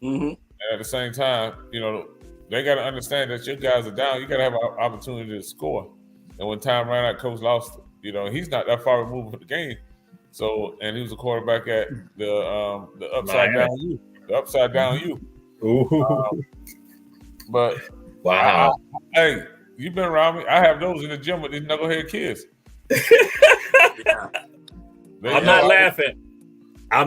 Mm-hmm. And at the same time, you know, they got to understand that your guys are down. You got to have an opportunity to score. And when time ran out, coach lost it. You know, he's not that far removed from the game. So, and he was a quarterback at the upside down U. The upside down U. But wow, hey, you've been around me. I have those in the gym with these knucklehead kids. I'm not laughing. I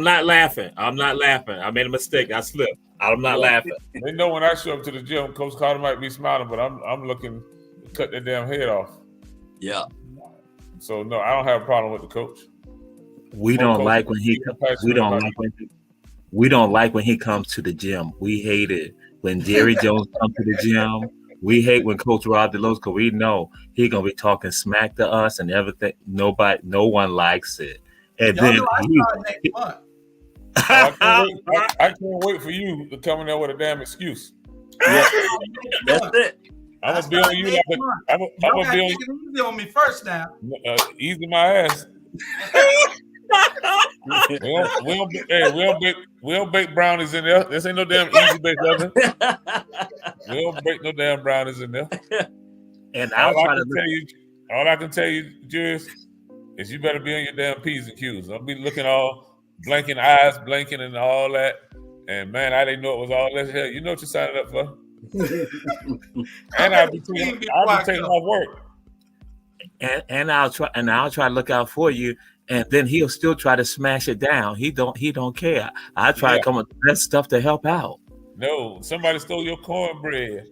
made a mistake. I slipped. I'm not laughing. They know when I show up to the gym, Coach Carter might be smiling, but I'm looking to cut their damn head off. Yeah. So no, I don't have a problem with the coach. We don't like when he comes to the gym. We hate it when Jerry Jones comes to the gym. We hate when Coach Rob DeLoach, because we know he's gonna be talking smack to us and everything. No one likes it. And then next month. I can't wait for you to come in there with a damn excuse. Yeah. That's it. I'm gonna be on you. I'm gonna be easy on me first now. Easy my ass. we don't bake brownies in there. This ain't no damn easy bake oven. We don't bake no damn brownies in there. And all I can tell you, Julius, is you better be on your damn P's and Q's. Don't be looking all blinking eyes, blinking and all that. And man, I didn't know it was all that. Hell, you know what you signed up for. And I'll be taking off work. And I'll try to look out for you. And then he'll still try to smash it down. He don't care. I try to come up with the best stuff to help out. No, somebody stole your cornbread.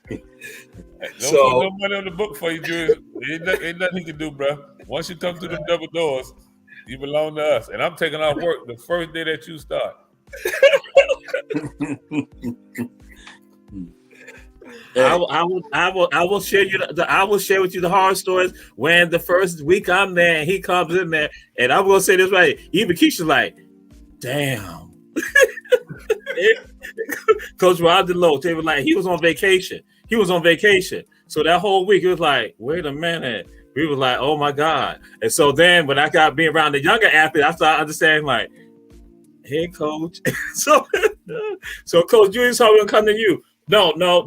Don't put no money on the book for you, Julius. Ain't nothing he can do, bro. Once you come through them double doors, you belong to us. And I'm taking off work the first day that you start. I will share you. I will share with you the horror stories when the first week I'm there and he comes in there, and I'm gonna say this right. Even Keisha's like, "Damn." Coach Rob DeLoach, they were like, he was on vacation. So that whole week, it was like, wait a minute. We were like, oh my God. And so then when I got being around the younger athletes, I started understanding like, hey, coach. so Coach Julius, how we gonna come to you? No. Yeah,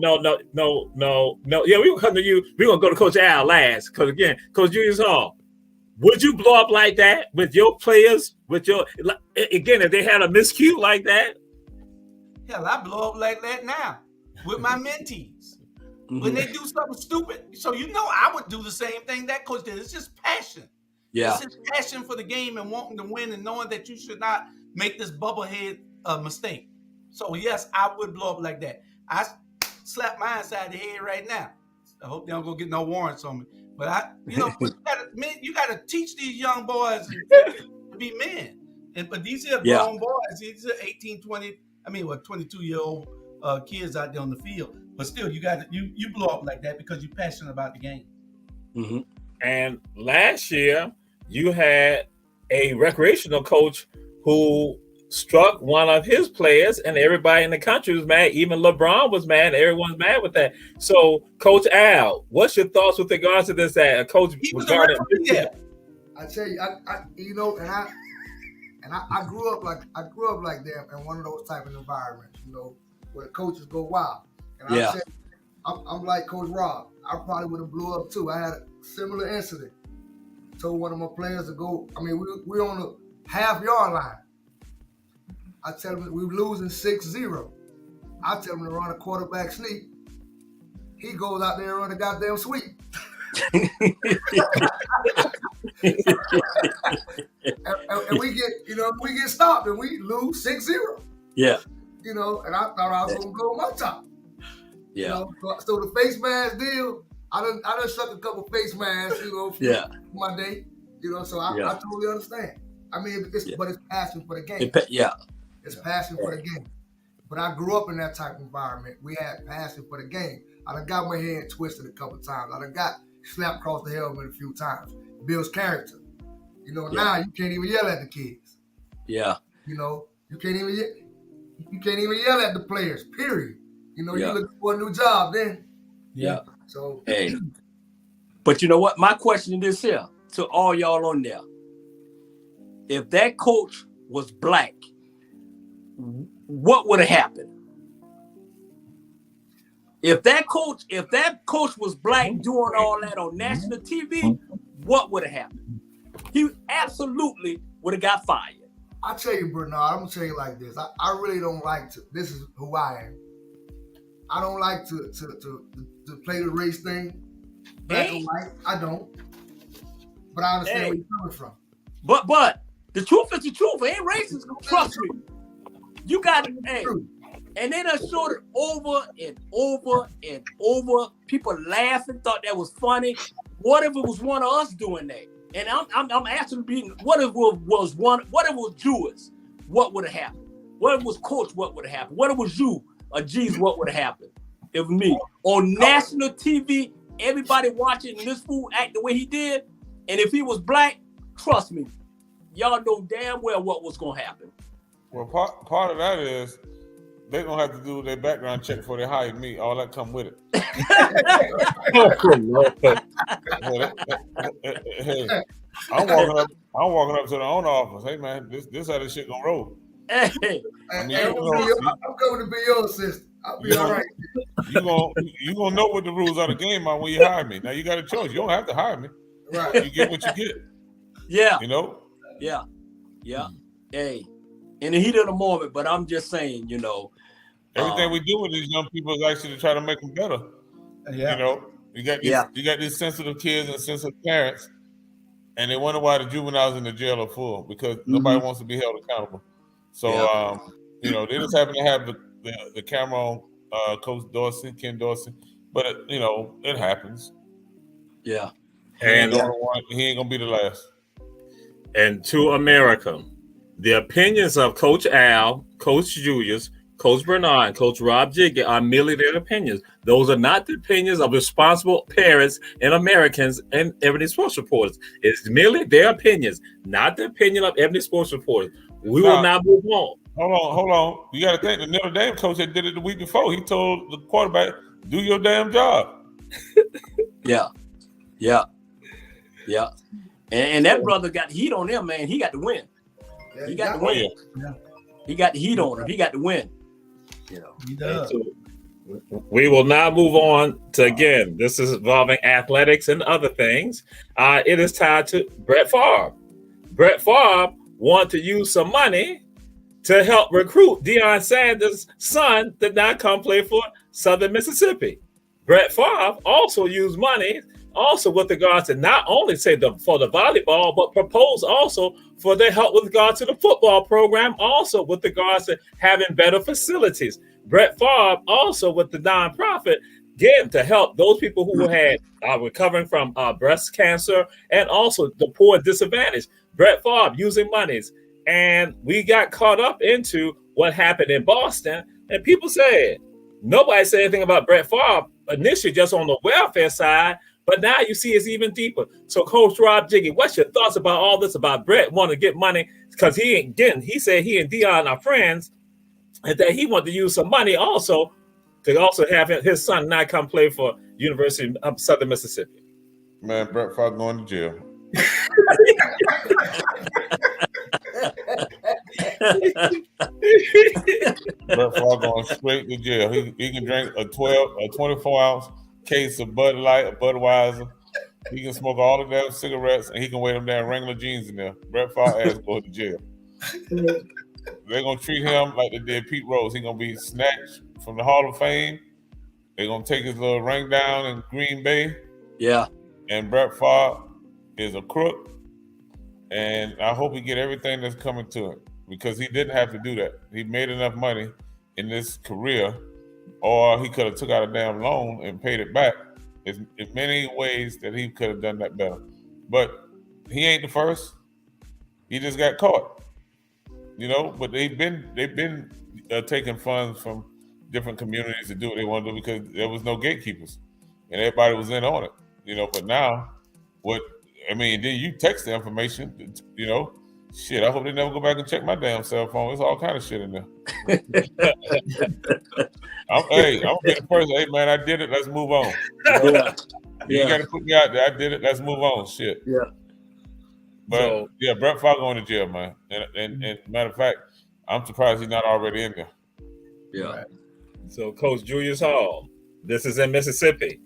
we gonna come to you. We're gonna go to Coach Al last. Because again, Coach Julius Hall, would you blow up like that with your players? Again, if they had a miscue like that? Hell, I blow up like that now with my mentees. when they do something stupid. So I would do the same thing that coach did. It's just passion. Yeah. It's just passion for the game and wanting to win and knowing that you should not make this bubblehead mistake. So yes, I would blow up like that. I slap my inside the head right now. I hope they don't go get no warrants on me. But you gotta teach these young boys to be men. But these are grown boys. These are 18, 20, 22-year-old kids out there on the field. But still, you blow up like that because you're passionate about the game. Mm-hmm. And last year, you had a recreational coach who struck one of his players, and everybody in the country was mad. Even LeBron was mad. Everyone's mad with that. So, Coach Al, what's your thoughts with regards to this? That a coach was guarded. I tell you, I grew up like that in one of those type of environments, where the coaches go wild. And I tell you, I'm like Coach Rob. I probably would have blew up too. I had a similar incident. Told one of my players to go. We're on the half-yard line. I tell him we're losing 6-0. I tell him to run a quarterback sneak. He goes out there and run a goddamn sweep. and we get stopped and we lose 6-0. Yeah. And I thought I was gonna go my top. Yeah. So the face mask deal, I done sucked a couple face masks, for my day. So I totally understand. But it's passion for the game. It's passion for the game. But I grew up in that type of environment. We had passion for the game. I done got my head twisted a couple times. I done got slapped across the helmet a few times. Builds character. Now you can't even yell at the kids. Yeah. You can't even yell at the players, period. You're looking for a new job then. Yeah. So hey. But you know what? My question is here to all y'all on there. If that coach was black, what would have happened? If that coach was black doing all that on national TV, what would have happened? He absolutely would have got fired. I tell you, Bernard, I'm gonna tell you like this. I really don't like to. This is who I am. I don't like to play the race thing, black and white. I don't. But I understand where you're coming from. But the truth is the truth. Ain't racist. Trust me. You got it. Hey. And they done showed it over and over and over. People laughing, thought that was funny. What if it was one of us doing that? And I'm asking, what if it was Jewish? What would have happened? What if it was Coach? What would have happened? What if it was you or G's? What would have happened? If it was me on national TV, everybody watching this fool act the way he did, and if he was black, trust me, y'all know damn well what was gonna happen. Well, part of that is they're gonna have to do their background check before they hire me. All that come with it. Hey, I'm walking up to the owner office. Hey man, this how this shit gonna roll. Hey. I'm coming to be your assistant. I'll be all right. You gonna know what the rules of the game are when you hire me. Now you got a choice. You don't have to hire me. Right. You get what you get. Yeah. Yeah. Hey. In the heat of the moment, but I'm just saying, everything we do with these young people is actually to try to make them better. Yeah. You got these sensitive kids and sensitive parents, and they wonder why the juveniles in the jail are full because nobody wants to be held accountable. So, they just happen to have the camera on Coach Dorsey, Ken Dorsey, but it happens. Yeah. And he ain't gonna be the last. And to America, the opinions of Coach Al, Coach Julius, Coach Bernard, and Coach Rob Jiggy are merely their opinions. Those are not the opinions of responsible parents and Americans and Ebony Sports Reporters. It's merely their opinions, not the opinion of Ebony Sports Reporters. We will now move on. Hold on. You got to think the Notre Dame coach that did it the week before. He told the quarterback, "Do your damn job." Yeah. And that brother got heat on him, man. He got to win. He got to win. Yeah. He got the heat on him. He got to win. He does. We will now move on to, again, this is involving athletics and other things. It is tied to Brett Favre. Brett Favre wanted to use some money to help recruit Deion Sanders' son to not come play for Southern Mississippi. Brett Favre also used money also with regards to not only say for the volleyball, but propose also for their help with regard to the football program, also with regards to having better facilities. Brett Favre also with the nonprofit getting to help those people who had recovering from breast cancer and also the poor and disadvantaged. Brett Favre using monies. And we got caught up into what happened in Boston, and people said, nobody said anything about Brett Favre initially just on the welfare side, but now you see it's even deeper. So Coach Rob Jiggy, what's your thoughts about all this about Brett wanting to get money? Because he said he and Dion are friends, and that he wanted to use some money also to also have his son not come play for University of Southern Mississippi. Man, Brett Favre going to jail. Brett Favre going straight to jail. He can drink a 24-ounce case of Bud Light, or Budweiser. He can smoke all the damn cigarettes, and he can wear them damn Wrangler jeans in there. Brett Favre ass going to jail. They're gonna treat him like they did Pete Rose. He's gonna be snatched from the Hall of Fame. They're gonna take his little ring down in Green Bay. Yeah. And Brett Favre is a crook. And I hope he get everything that's coming to him, because he didn't have to do that. He made enough money in this career, or he could have took out a damn loan and paid it back. There's many ways that he could have done that better. But he ain't the first. He just got caught. You know, but they've been taking funds from different communities to do what they want to do because there was no gatekeepers and everybody was in on it. You know, but now then you text the information, you know, shit, I hope they never go back and check my damn cell phone. There's all kind of shit in there. I'm gonna be the person, hey man, I did it, let's move on. You know? You gotta put me out there, I did it, let's move on. Shit. Yeah. But Brett Favre going to jail, man. And matter of fact, I'm surprised he's not already in there. Yeah. So Coach Julius Hall, this is in Mississippi.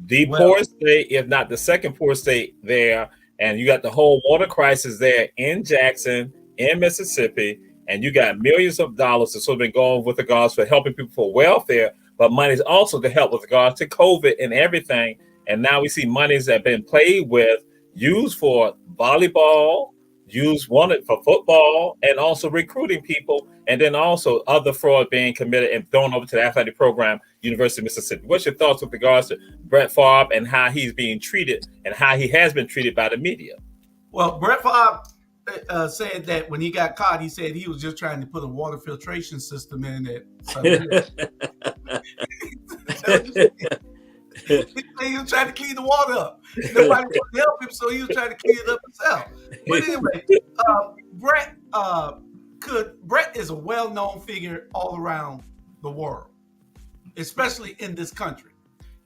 The poorest state, if not the second poorest state there, and you got the whole water crisis there in Jackson, in Mississippi, and you got millions of dollars that's sort of been going with regards for helping people for welfare, but money's also to help with regards to COVID and everything. And now we see monies that have been played with, used for volleyball, wanted for football, and also recruiting people, and then also other fraud being committed and thrown over to the athletic program, University of Mississippi. What's your thoughts with regards to Brett Favre and how he's being treated and how he has been treated by the media? Well, Brett Favre said that when he got caught, he said he was just trying to put a water filtration system in it. He was trying to clean the water up. Nobody wanted to help him, so he was trying to clean it up himself. But anyway, Brett is a well-known figure all around the world, especially in this country.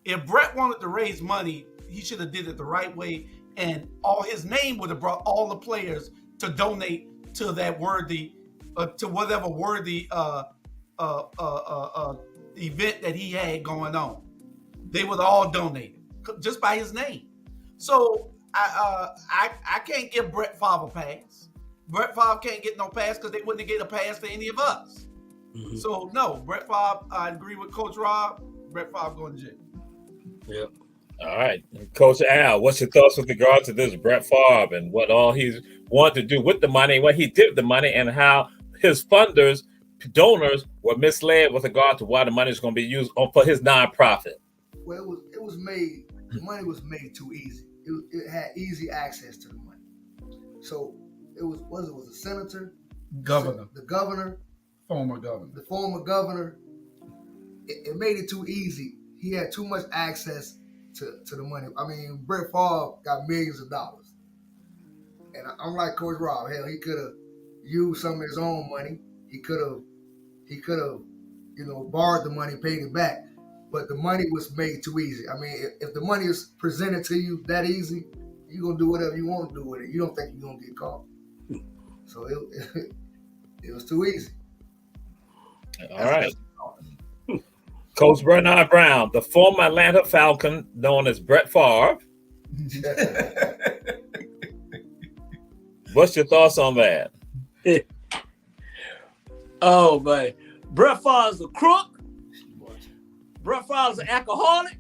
If Brett wanted to raise money, he should have did it the right way, and his name would have brought all the players to donate to that worthy, to whatever worthy event that he had going on. They would all donate just by his name. So I can't give Brett Favre a pass. Brett Favre can't get no pass because they wouldn't get a pass to any of us. Mm-hmm. So no, Brett Favre, I agree with Coach Rob. Brett Favre going to jail. Yep. All right. Coach Al, what's your thoughts with regard to this Brett Favre and what all he's wanted to do with the money, what he did with the money, and how his donors were misled with regard to why the money is going to be used for his nonprofit? Well, it was made. The money was made too easy. It had easy access to the money. So it was a senator, governor, the governor, the former governor. It made it too easy. He had too much access to the money. I mean, Brett Favre got millions of dollars, and I'm like Coach Rob. Hell, he could have used some of his own money. He could have, borrowed the money, paid it back. But the money was made too easy. I mean, if the money is presented to you that easy, you're going to do whatever you want to do with it. You don't think you're going to get caught. So it was too easy. All right. Coach Bernard Brown, the former Atlanta Falcon known as Brett Favre. What's your thoughts on that? Oh, man. Brett Favre's a crook. Brett Favre's an alcoholic.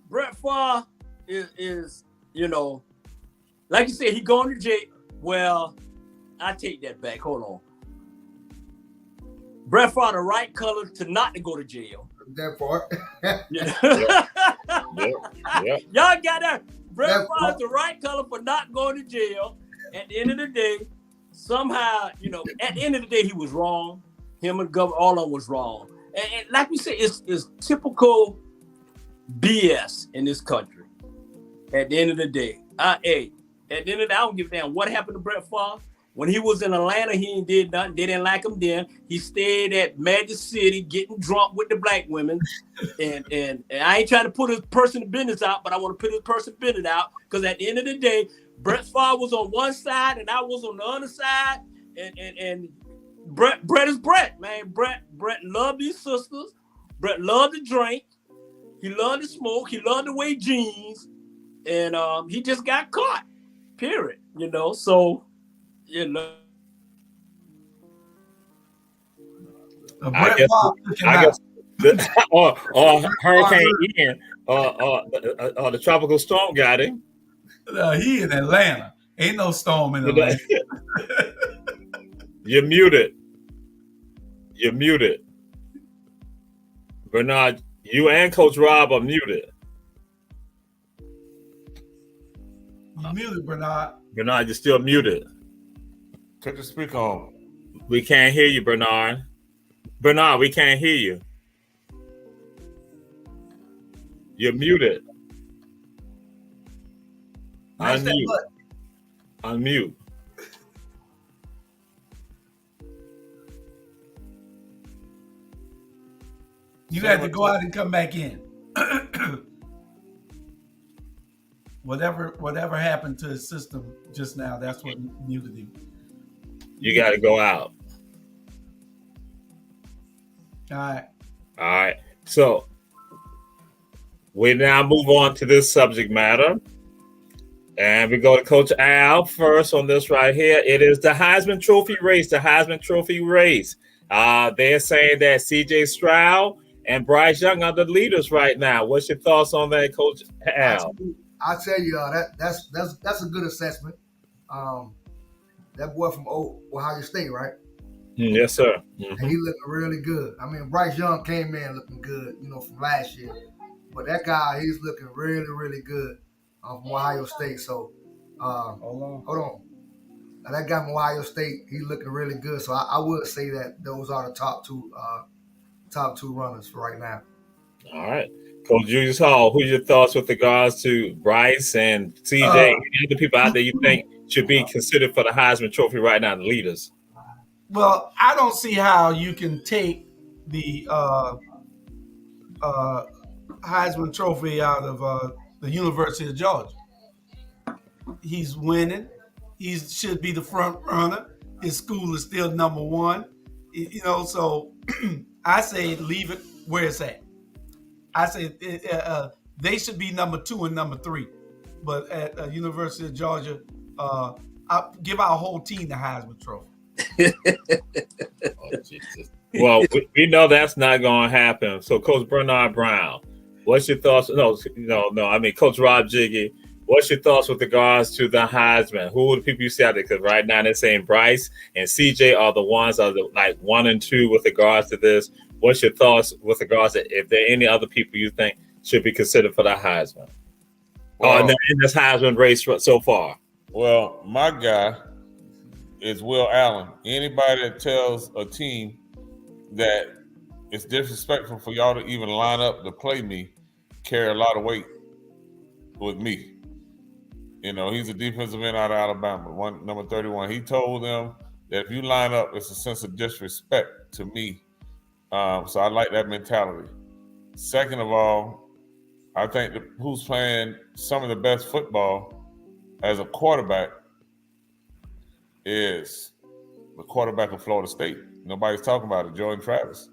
Brett Favre is like you said, he going to jail. Well, I take that back. Hold on. Brett Favre the right color to not to go to jail. That part. Yeah. Yep. Y'all got that. Brett That Favre's the right color for not going to jail. At the end of the day, somehow, at the end of the day, he was wrong. Him and government, all of them was wrong. And like we said, it's typical BS in this country. At the end of the day, at the end of the day, I don't give a damn what happened to Brett Favre. When he was in Atlanta, he ain't did nothing. They didn't like him then. He stayed at Magic City getting drunk with the black women. And I ain't trying to put his personal business out, but I want to put his personal business out because at the end of the day, Brett Favre was on one side and I was on the other side. And Brett is Brett, man. Brett loved these sisters. Brett loved to drink. He loved to smoke. He loved to wear jeans. And he just got caught. Period. So. I guess or Hurricane Ian or the tropical storm got him. He in Atlanta. Ain't no storm in Atlanta. You're muted. Bernard, you and Coach Rob are muted. You muted, Bernard. Bernard, you're still muted. Put the speaker on. We can't hear you, Bernard. Bernard, we can't hear you. You're muted. Unmute. You had to go out and come back in. Whatever happened to his system just now, that's what muted him. You got to go out. All right. So we now move on to this subject matter. And we go to Coach Al first on this right here. It is the Heisman Trophy race. They're saying that C.J. Stroud and Bryce Young are the leaders right now. What's your thoughts on that, Coach Al? I tell you, that's a good assessment. That boy from Ohio State, right? Yes, sir. And he looking really good. I mean, Bryce Young came in looking good, from last year. But that guy, he's looking really, really good from Ohio State. So, hold on. Now, that guy from Ohio State, he's looking really good. So I would say that those are the top two runners for right now. All right. Coach Julius Hall, who's your thoughts with regards to Bryce and CJ and the other people out there you think should be considered for the Heisman Trophy right now, the leaders? Well, I don't see how you can take the Heisman Trophy out of the University of Georgia. He's winning. He should be the front runner. His school is still number one. So I say leave it where it's at. I say they should be number 2 and number 3. But at University of Georgia, I'll give our whole team the Heisman Trophy. Oh, Jesus. Well, we know that's not going to happen. So, Coach Bernard Brown, what's your thoughts? No. I mean, Coach Rob Jiggy, what's your thoughts with regards to the Heisman? Who are the people you see out there? Because right now they're saying Bryce and CJ are the ones that are like 1 and 2 with regards to this. What's your thoughts with regards to if there are any other people you think should be considered for the Heisman? In this Heisman race so far? Well, my guy is Will Allen. Anybody that tells a team that it's disrespectful for y'all to even line up to play me carry a lot of weight with me. He's a defensive end out of Alabama, number 31. He told them that if you line up, it's a sense of disrespect to me. So I like that mentality. Second of all, I think who's playing some of the best football as a quarterback is the quarterback of Florida State. Nobody's talking about it, Jordan Travis.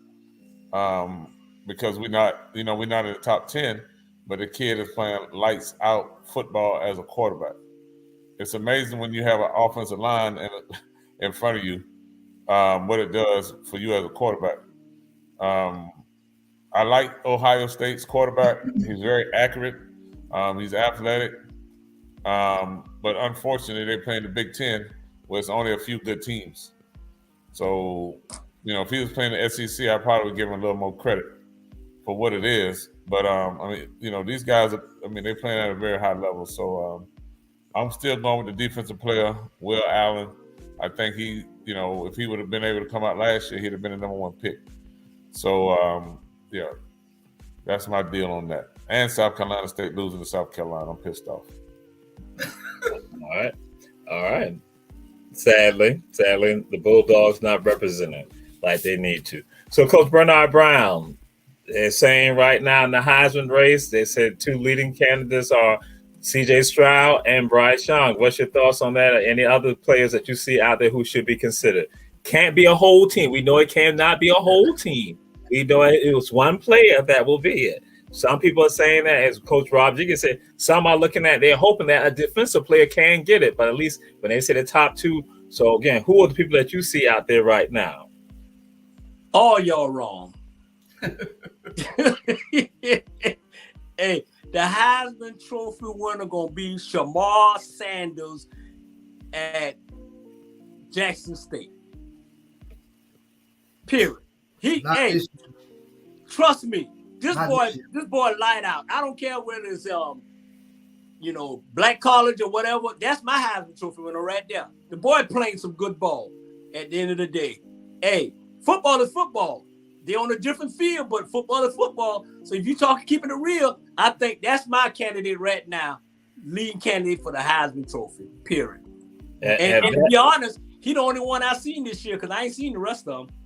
Because we're not in the top 10, but the kid is playing lights out football as a quarterback. It's amazing when you have an offensive line in front of you, what it does for you as a quarterback. I I like Ohio State's quarterback. He's very accurate. He's athletic. But unfortunately, they're playing the Big Ten, where it's only a few good teams. So, if he was playing the SEC, I probably would give him a little more credit for what it is. But these guys they're playing at a very high level. So I'm still going with the defensive player, Will Allen. I think he, if he would have been able to come out last year, he'd have been the number 1 pick. So that's my deal on that. And South Carolina State losing to South Carolina, I'm pissed off. All right. Sadly, the Bulldogs not represented like they need to. So, Coach Bernard Brown, they're saying right now in the Heisman race, they said 2 leading candidates are C.J. Stroud and Bryce Young. What's your thoughts on that? Or any other players that you see out there who should be considered? Can't be a whole team. We know it cannot be a whole team. We know it was one player that will be it. Some people are saying that, as Coach Rob Jiggins said, some are looking at, they're hoping that a defensive player can get it, but at least when they say the top 2. So again, who are the people that you see out there right now? All y'all wrong. Hey, the Heisman Trophy winner gonna be Shamar Sanders at Jackson State. Period. Trust me, this boy light out. I don't care whether it's Black College or whatever. That's my Heisman Trophy winner right there. The boy playing some good ball at the end of the day. Hey, football is football. They're on a different field, but football is football. So if you talk keeping it real, I think that's my candidate right now, leading candidate for the Heisman Trophy, period. And to be honest, he the only one I've seen this year because I ain't seen the rest of them.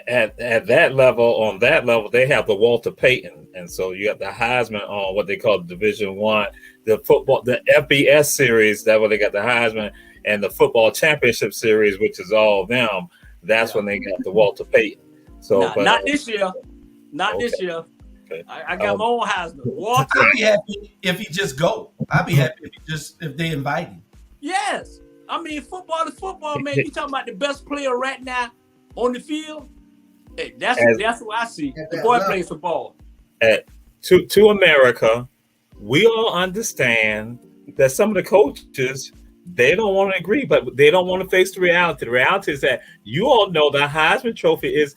At that level, they have the Walter Payton, and so you got the Heisman on what they call Division I, the football, the FBS series. That's where they got the Heisman, and the football championship series, which is all of them. That's when they got the Walter Payton. So, not this year. Not this year. Okay. I got my own Heisman. Walter. I'd be happy if he just go. I'd be happy if they invite him. Yes, I mean football is football, man. You talking about the best player right now on the field? Hey, that's what I see. The boy plays football. To America, we all understand that some of the coaches, they don't want to agree, but they don't want to face the reality. The reality is that you all know the Heisman Trophy is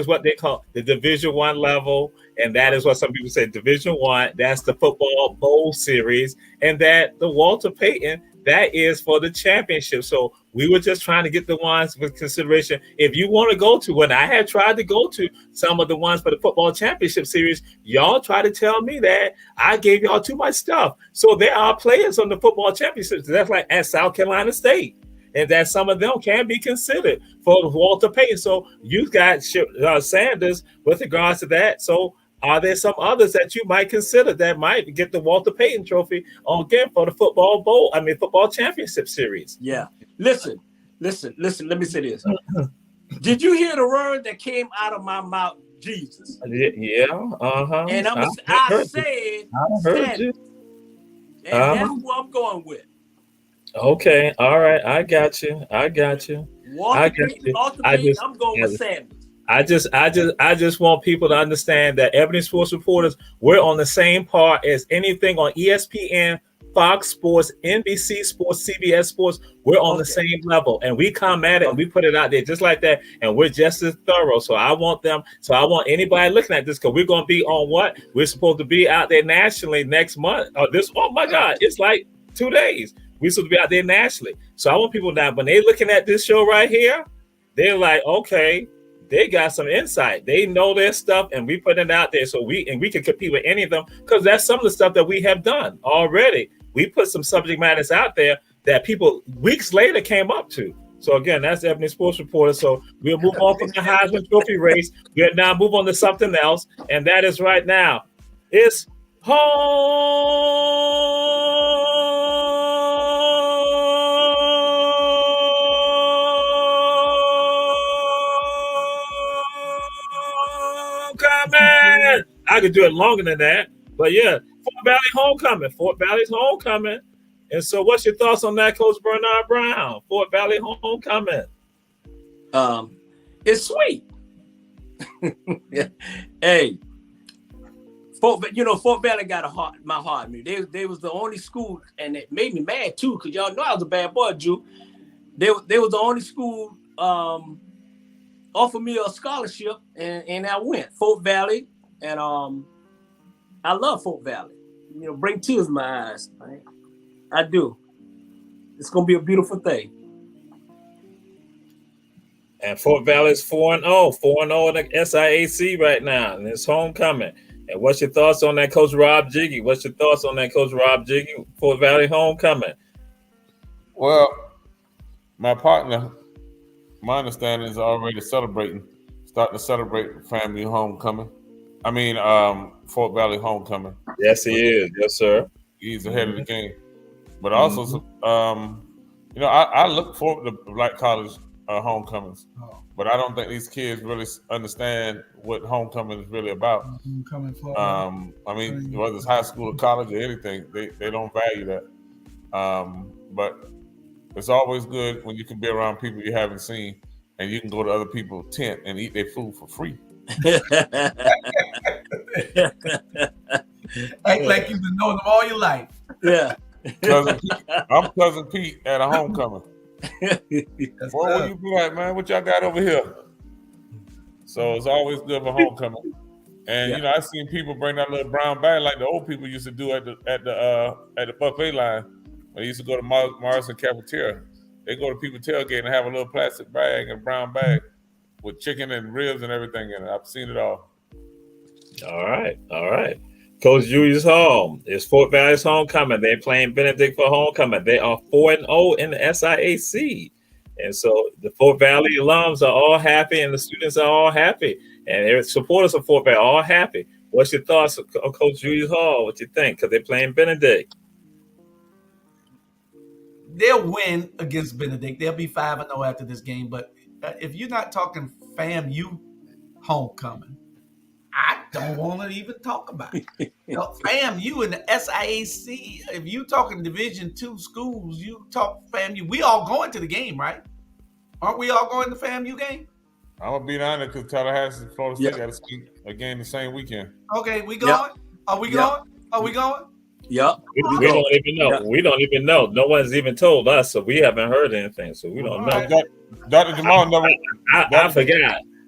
what they call the Division I level, and that is what some people say Division I. That's the football bowl series, and that the Walter Payton, that is for the championship. So we were just trying to get the ones with consideration. If you want to go to, when I had tried to go to some of the ones for the football championship series, y'all try to tell me that I gave y'all too much stuff. So there are players on the football championships. That's like at South Carolina State, and that some of them can be considered for Walter Payton. So you got Sanders with regards to that. So are there some others that you might consider that might get the Walter Payton Trophy again for the football championship series? Yeah. Listen. Let me say this. Did you hear the word that came out of my mouth? Jesus. Yeah. And I said, and that's what I'm going with. Okay. All right. I got you. Walter Payton, I'm going with Sanders. I just want people to understand that Ebony Sports Reporters, we're on the same par as anything on ESPN, Fox Sports, NBC Sports, CBS Sports. We're on the same level, and we come at it and we put it out there just like that, and we're just as thorough. So I want anybody looking at this, because we're going to be on what? We're supposed to be out there nationally next month. Oh my God, it's like 2 days. We're supposed to be out there nationally. So I want people now, when they're looking at this show right here, they're like, okay, they got some insight. They know their stuff, and we put it out there so we can compete with any of them, because that's some of the stuff that we have done already. We put some subject matters out there that people weeks later came up to. So again, that's Ebony Sports Reporter. So we'll move on from the Heisman Trophy race. We'll now move on to something else, and that is right now, it's homecoming. I could do it longer than that, but yeah, Fort Valley's homecoming. And so what's your thoughts on that, Coach Bernard Brown? Fort Valley homecoming. It's sweet. Hey, Fort Valley got my heart. They was the only school, and it made me mad too, because y'all know I was a bad boy, Jew. They was the only school offered me a scholarship, and I went Fort Valley, and I love Fort Valley. Bring tears to my eyes. Right? I do. It's gonna be a beautiful thing. And Fort Valley's 4-0, 4-0 in the SIAC right now, and it's homecoming. And what's your thoughts on that, Coach Rob Jiggy? Fort Valley homecoming. Well, my partner, my understanding is already starting to celebrate family homecoming. I mean, Fort Valley homecoming. Yes, he is. Yes, sir. He's ahead of the game. But also, I look forward to Black College homecomings, but I don't think these kids really understand what homecoming is really about. I mean, whether it's high school or college or anything, they don't value that. But it's always good when you can be around people you haven't seen, and you can go to other people's tent and eat their food for free. Act like you've been knowing them all your life. Yeah. I'm Cousin Pete at a homecoming. What would you be like, man? What y'all got over here? So it's always good for homecoming. And I've seen people bring that little brown bag like the old people used to do at the buffet line. When they used to go to Morrison Cafeteria, they go to people's tailgate and have a little plastic bag and brown bag with chicken and ribs and everything in it. I've seen it all. All right. Coach Julius Hall, it's Fort Valley's homecoming. They're playing Benedict for homecoming. They are 4-0 in the SIAC. And so the Fort Valley alums are all happy and the students are all happy. And their supporters of Fort Valley are all happy. What's your thoughts on Coach Julius Hall? What you think? Because they're playing Benedict. They'll win against Benedict. They'll be 5-0 after this game. But if you're not talking FAMU homecoming, I don't want to even talk about it. FAMU and the SIAC, if you talking Division II schools, you talk FAMU. We all going to the game, right? Aren't we all going to the FAMU game? I'm going to be honest because Tallahassee and Florida State got a game the same weekend. Okay, we going? Yep. Are we going? Are we going? Yep. We don't even know. Yep. We don't even know. No one's even told us, so we haven't heard anything. So we don't know. Dr. Jamal never.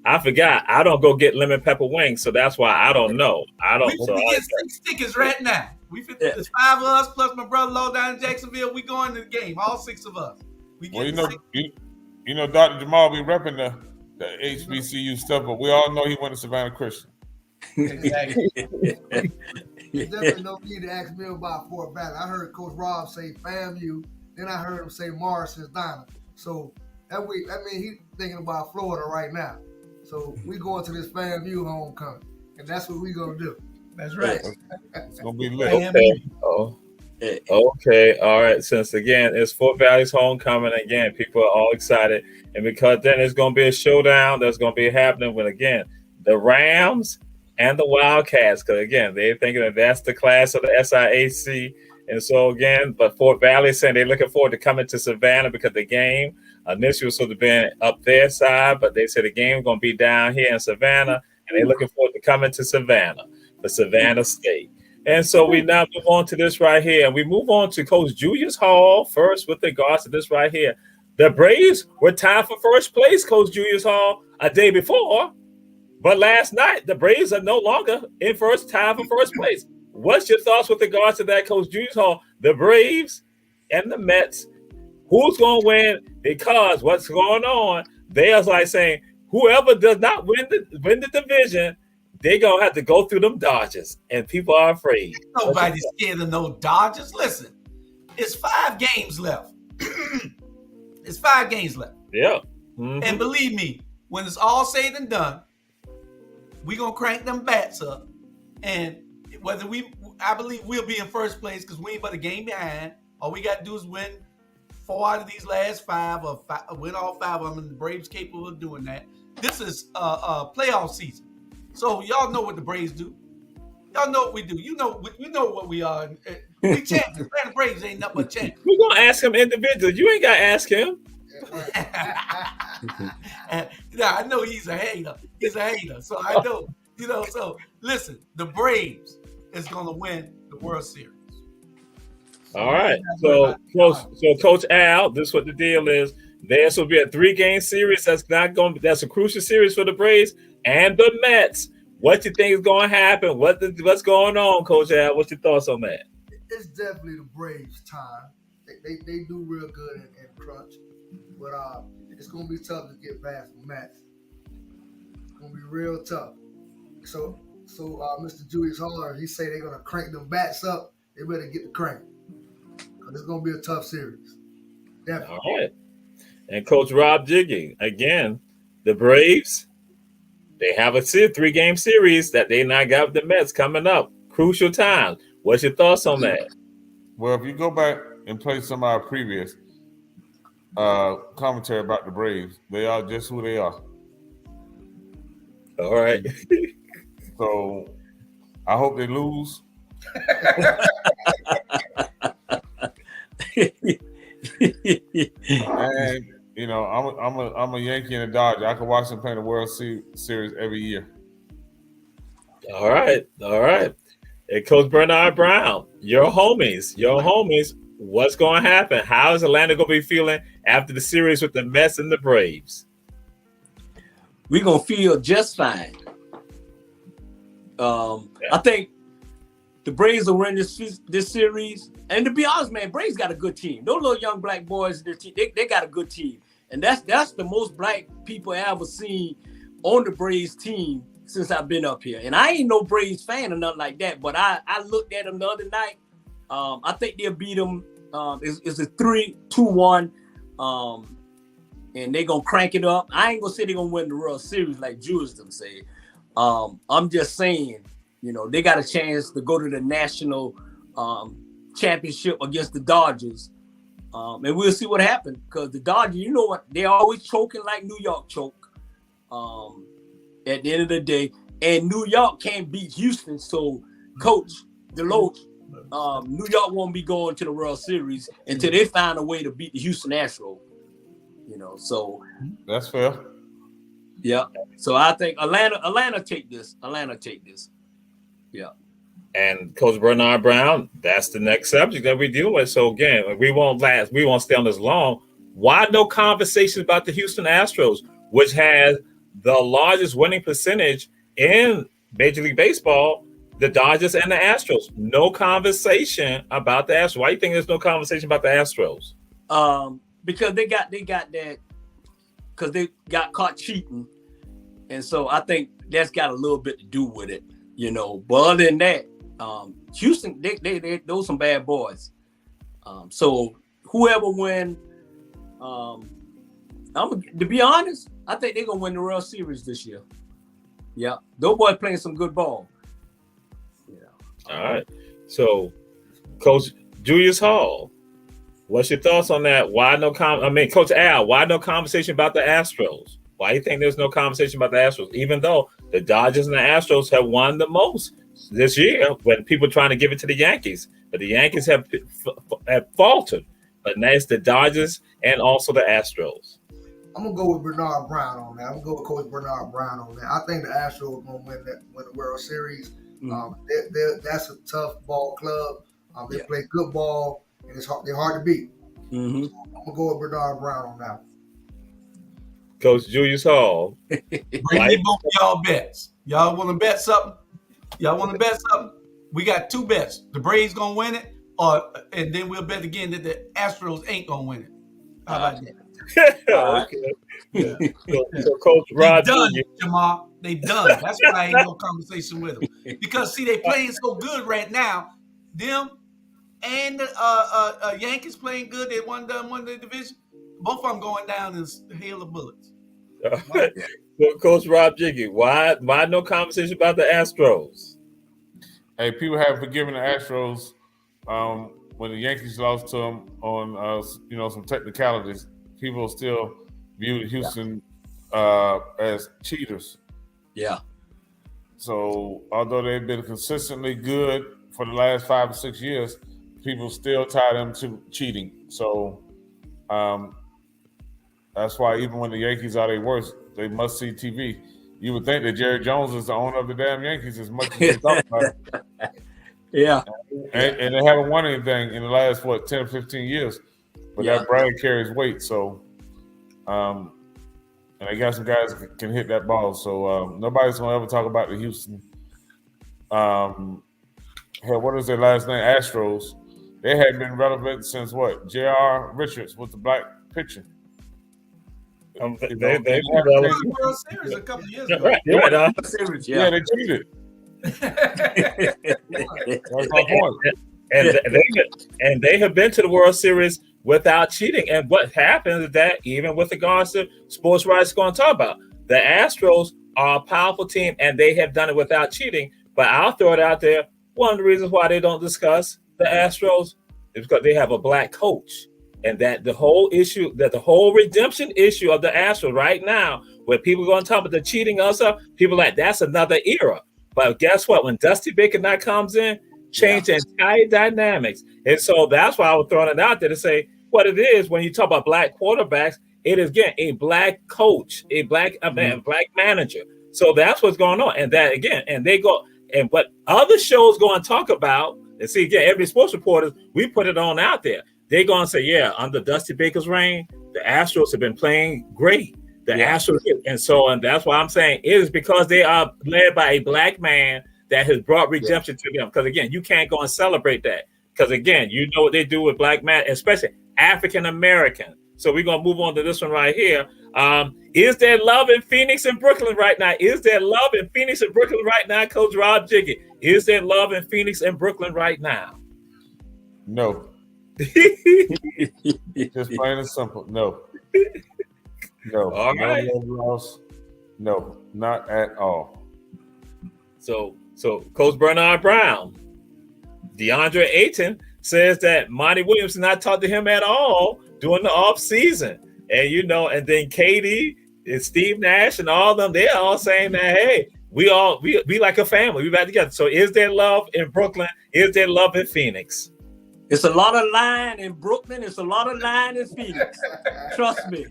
I forgot. I don't go get lemon pepper wings, so that's why I don't know. We get 6 tickets right now. There's 5 of us plus my brother Low down in Jacksonville. We going to the game, all 6 of us. Dr. Jamal be repping the HBCU stuff, but we all know he went to Savannah Christian. Exactly. There's definitely no need to ask me about Fort Valley. I heard Coach Rob say FAMU, then I heard him say Morrison's Donna. So that means he's thinking about Florida right now. So we going to this FAMU homecoming, and that's what we gonna do. That's right. It's gonna be lit. Okay. All right. Since again it's Fort Valley's homecoming again, people are all excited, and because then it's gonna be a showdown that's gonna be happening with again the Rams and the Wildcats, because again they're thinking that that's the class of the SIAC, and so again, but Fort Valley is saying they're looking forward to coming to Savannah because the game initially was supposed to be up their side, but they said the game is going to be down here in Savannah, and they're looking forward to coming to Savannah for Savannah State. And so we now move on to this right here, and we move on to Coach Julius Hall first with regards to this right here. The Braves were tied for first place, Coach Julius Hall, a day before, but last night the Braves are no longer tied for first place. What's your thoughts with regards to that, Coach Julius Hall? The Braves and the Mets, who's going to win? Because what's going on, they are like saying, whoever does not win the division, they're going to have to go through them Dodgers, and people are afraid. Nobody's scared of no Dodgers. Listen, it's 5 games left. It's 5 games left. Yeah. Mm-hmm. And believe me, when it's all said and done, we're going to crank them bats up. And I believe we'll be in first place because we ain't but a game behind. All we got to do is win 4 out of these last 5 or win all 5 of them, and the Braves capable of doing that. This is a playoff season. So y'all know what the Braves do. Y'all know what we do. You know what we are. We champions. Man, the Braves ain't nothing but champions. We're going to ask him individually. You ain't got to ask him. And I know he's a hater. He's a hater. So I know, so listen, the Braves is gonna win the World Series. All right. So Coach Al, this is what the deal is. This will be a 3-game series. That's a crucial series for the Braves and the Mets. What you think is going to happen? What's going on, Coach Al? What's your thoughts on that? It's definitely the Braves' time. They do real good in crunch, but it's gonna be tough to get past the Mets. It's gonna be real tough. So Mr. Julius Holler, he say they're gonna crank them bats up. They better get the crank. It's gonna be a tough series. Definitely. All right. And Coach Rob Jiggy, again, the Braves, they have a 3-game series that they now got with the Mets coming up. Crucial time. What's your thoughts on that? Well, if you go back and play some of our previous commentary about the Braves, they are just who they are. All right. So I hope they lose. And I'm a Yankee and a Dodger. I can watch them play the World Series every year. All right. And Coach Bernard Brown, your homies, what's going to happen? How is Atlanta going to be feeling after the series with the Mets and the Braves? We're going to feel just fine. I think the Braves will win this series. And to be honest, man, Braves got a good team. Those little young black boys, they got a good team. And that's the most black people I ever seen on the Braves team since I've been up here. And I ain't no Braves fan or nothing like that, but I looked at them the other night. I think they'll beat them. It's a 3-2-1. And they're going to crank it up. I ain't going to say they're going to win the World Series like Jules them say. I'm just saying, they got a chance to go to the national championship against the Dodgers. And we'll see what happens, because the Dodgers, you know what, they're always choking like New York choke at the end of the day. And New York can't beat Houston. So, Coach Deloach, New York won't be going to the World Series until they find a way to beat the Houston Astros. So that's fair. Yeah. So I think Atlanta take this. Yeah. And Coach Bernard Brown, that's the next subject that we deal with. So again, we won't stay on this long. Why no conversations about the Houston Astros, which has the largest winning percentage in Major League Baseball, the Dodgers and the Astros? No conversation about the Astros. Why do you think there's no conversation about the Astros? Because they got that, because they got caught cheating. And so I think that's got a little bit to do with it, But other than that, Houston, they those some bad boys. So whoever win, to be honest, I think they're gonna win the World Series this year. Yeah, those boys playing some good ball. Yeah. All right. So, Coach Julius Hall, what's your thoughts on that? Coach Al, why no conversation about the Astros? Why do you think there's no conversation about the Astros, even though the Dodgers and the Astros have won the most this year when people are trying to give it to the Yankees? But the Yankees have faltered. But now it's the Dodgers and also the Astros. I'm going to go with Bernard Brown on that. I'm going to go with Coach Bernard Brown on that. I think the Astros are going to win the World Series. That's a tough ball club. They play good ball, and they're hard to beat. Mm-hmm. So I'm going to go with Bernard Brown on that. Coach Julius Hall. Bring me both y'all bets. Y'all want to bet something? We got 2 bets. The Braves going to win it, and then we'll bet again that the Astros ain't going to win it. How about that? Okay. Yeah. So Coach Rod, they done, Jamal. They done. That's why I ain't no conversation with them. Because see, they playing so good right now. Them and the Yankees playing good. They won the division. Both of them going down in a hail of bullets. So Coach Rob Jiggy, why no conversation about the Astros? Hey, people have forgiven the Astros when the Yankees lost to them on some technicalities. People still view Houston as cheaters. Yeah. So although they've been consistently good for the last 5 or 6 years, people still tie them to cheating. So That's why even when the Yankees are their worst, they must see TV. You would think that Jerry Jones is the owner of the damn Yankees as much as they talk about it. Yeah. And they haven't won anything in the last, 10 or 15 years. But that brand carries weight. So, and they got some guys that can hit that ball. So nobody's going to ever talk about the Houston. Hell, what is their last name? Astros. They hadn't been relevant since what? J.R. Richards with the black pitcher. They won the World Series a couple of years ago. Right, you're right. Yeah, they cheated. That's my point. And they have been to the World Series without cheating. And what happens is that even with regards to sports writers going to talk about, the Astros are a powerful team and they have done it without cheating. But I'll throw it out there. One of the reasons why they don't discuss the Astros is because they have a black coach. And that the whole redemption issue of the Astros right now, where people are going to talk about the cheating and stuff, people are like, that's another era. But guess what? When Dusty Baker now comes in, change the entire dynamics. And so that's why I was throwing it out there to say what it is when you talk about black quarterbacks, it is again a black coach, a black black manager. So that's what's going on. And that again, and they go, and what other shows go and talk about, and see again, every sports reporter, we put it on out there. They're going to say, yeah, under Dusty Baker's reign, the Astros have been playing great. The Astros, and that's why I'm saying it is because they are led by a black man that has brought redemption to them. Because again, you can't go and celebrate that. Because again, you know what they do with black men, especially African American. So we're gonna move on to this one right here. Is there love in Phoenix and Brooklyn right now? Is there love in Phoenix and Brooklyn right now, Coach Rob Jiggy? Is there love in Phoenix and Brooklyn right now? No. Just plain and simple. No. No. All right. No, not at all. So Coach Bernard Brown, DeAndre Ayton says that Monty Williams did not talk to him at all during the off season. And and then Katie and Steve Nash and all of them, they're all saying that, hey, we like a family. We back together. So is there love in Brooklyn? Is there love in Phoenix? It's a lot of lying in Brooklyn. It's a lot of lying in Phoenix. Trust me.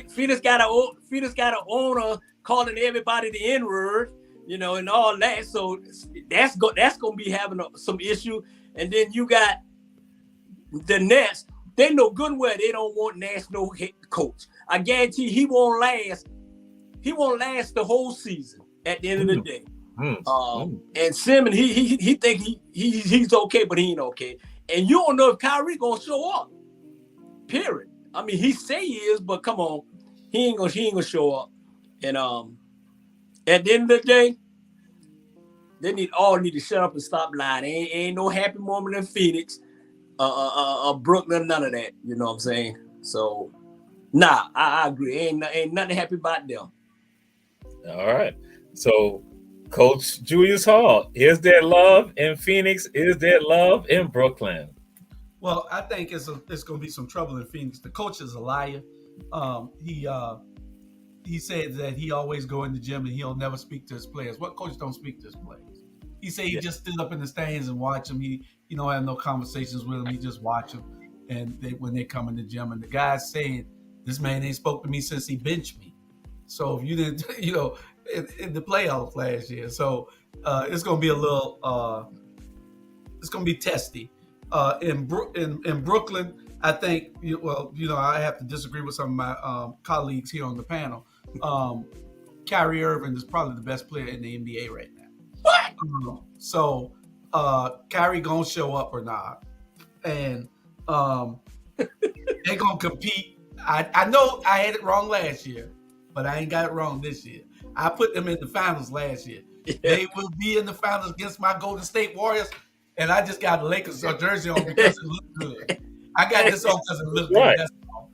Phoenix got an owner calling everybody the N-word, and all that. So that's gonna be having some issue. And then you got the Nets. They know good well they don't want Nash no head coach. I guarantee he won't last. He won't last the whole season. At the end of the day. And Simmons, he think he's okay, but he ain't okay. And you don't know if Kyrie gonna show up. Period. I mean, he say he is, but come on, he ain't gonna show up. And at the end of the day, they all need to shut up and stop lying. Ain't no happy moment in Phoenix, Brooklyn, none of that. You know what I'm saying? So, I agree. Ain't nothing happy about them. All right. So, Coach Julius Hall, is there love in Phoenix? Is there love in Brooklyn? Well, I think it's going to be some trouble in Phoenix. The coach is a liar. He said that he always go in the gym and he'll never speak to his players. What coach don't speak to his players? He said he just stood up in the stands and watch them. He don't have no conversations with them. He just watch them. And when they come in the gym, and the guy's saying, this man ain't spoke to me since he benched me. So if you didn't, in the playoffs last year. So it's going to be a little, it's going to be testy. In Brooklyn, I think, I have to disagree with some of my colleagues here on the panel. Kyrie Irving is probably the best player in the NBA right now. What? So Kyrie going to show up or not. And they're going to compete. I know I had it wrong last year, but I ain't got it wrong this year. I put them in the finals last year. Yeah. They will be in the finals against my Golden State Warriors, and I just got the Lakers jersey on because it looked good. I got this on because it looked good. That's all.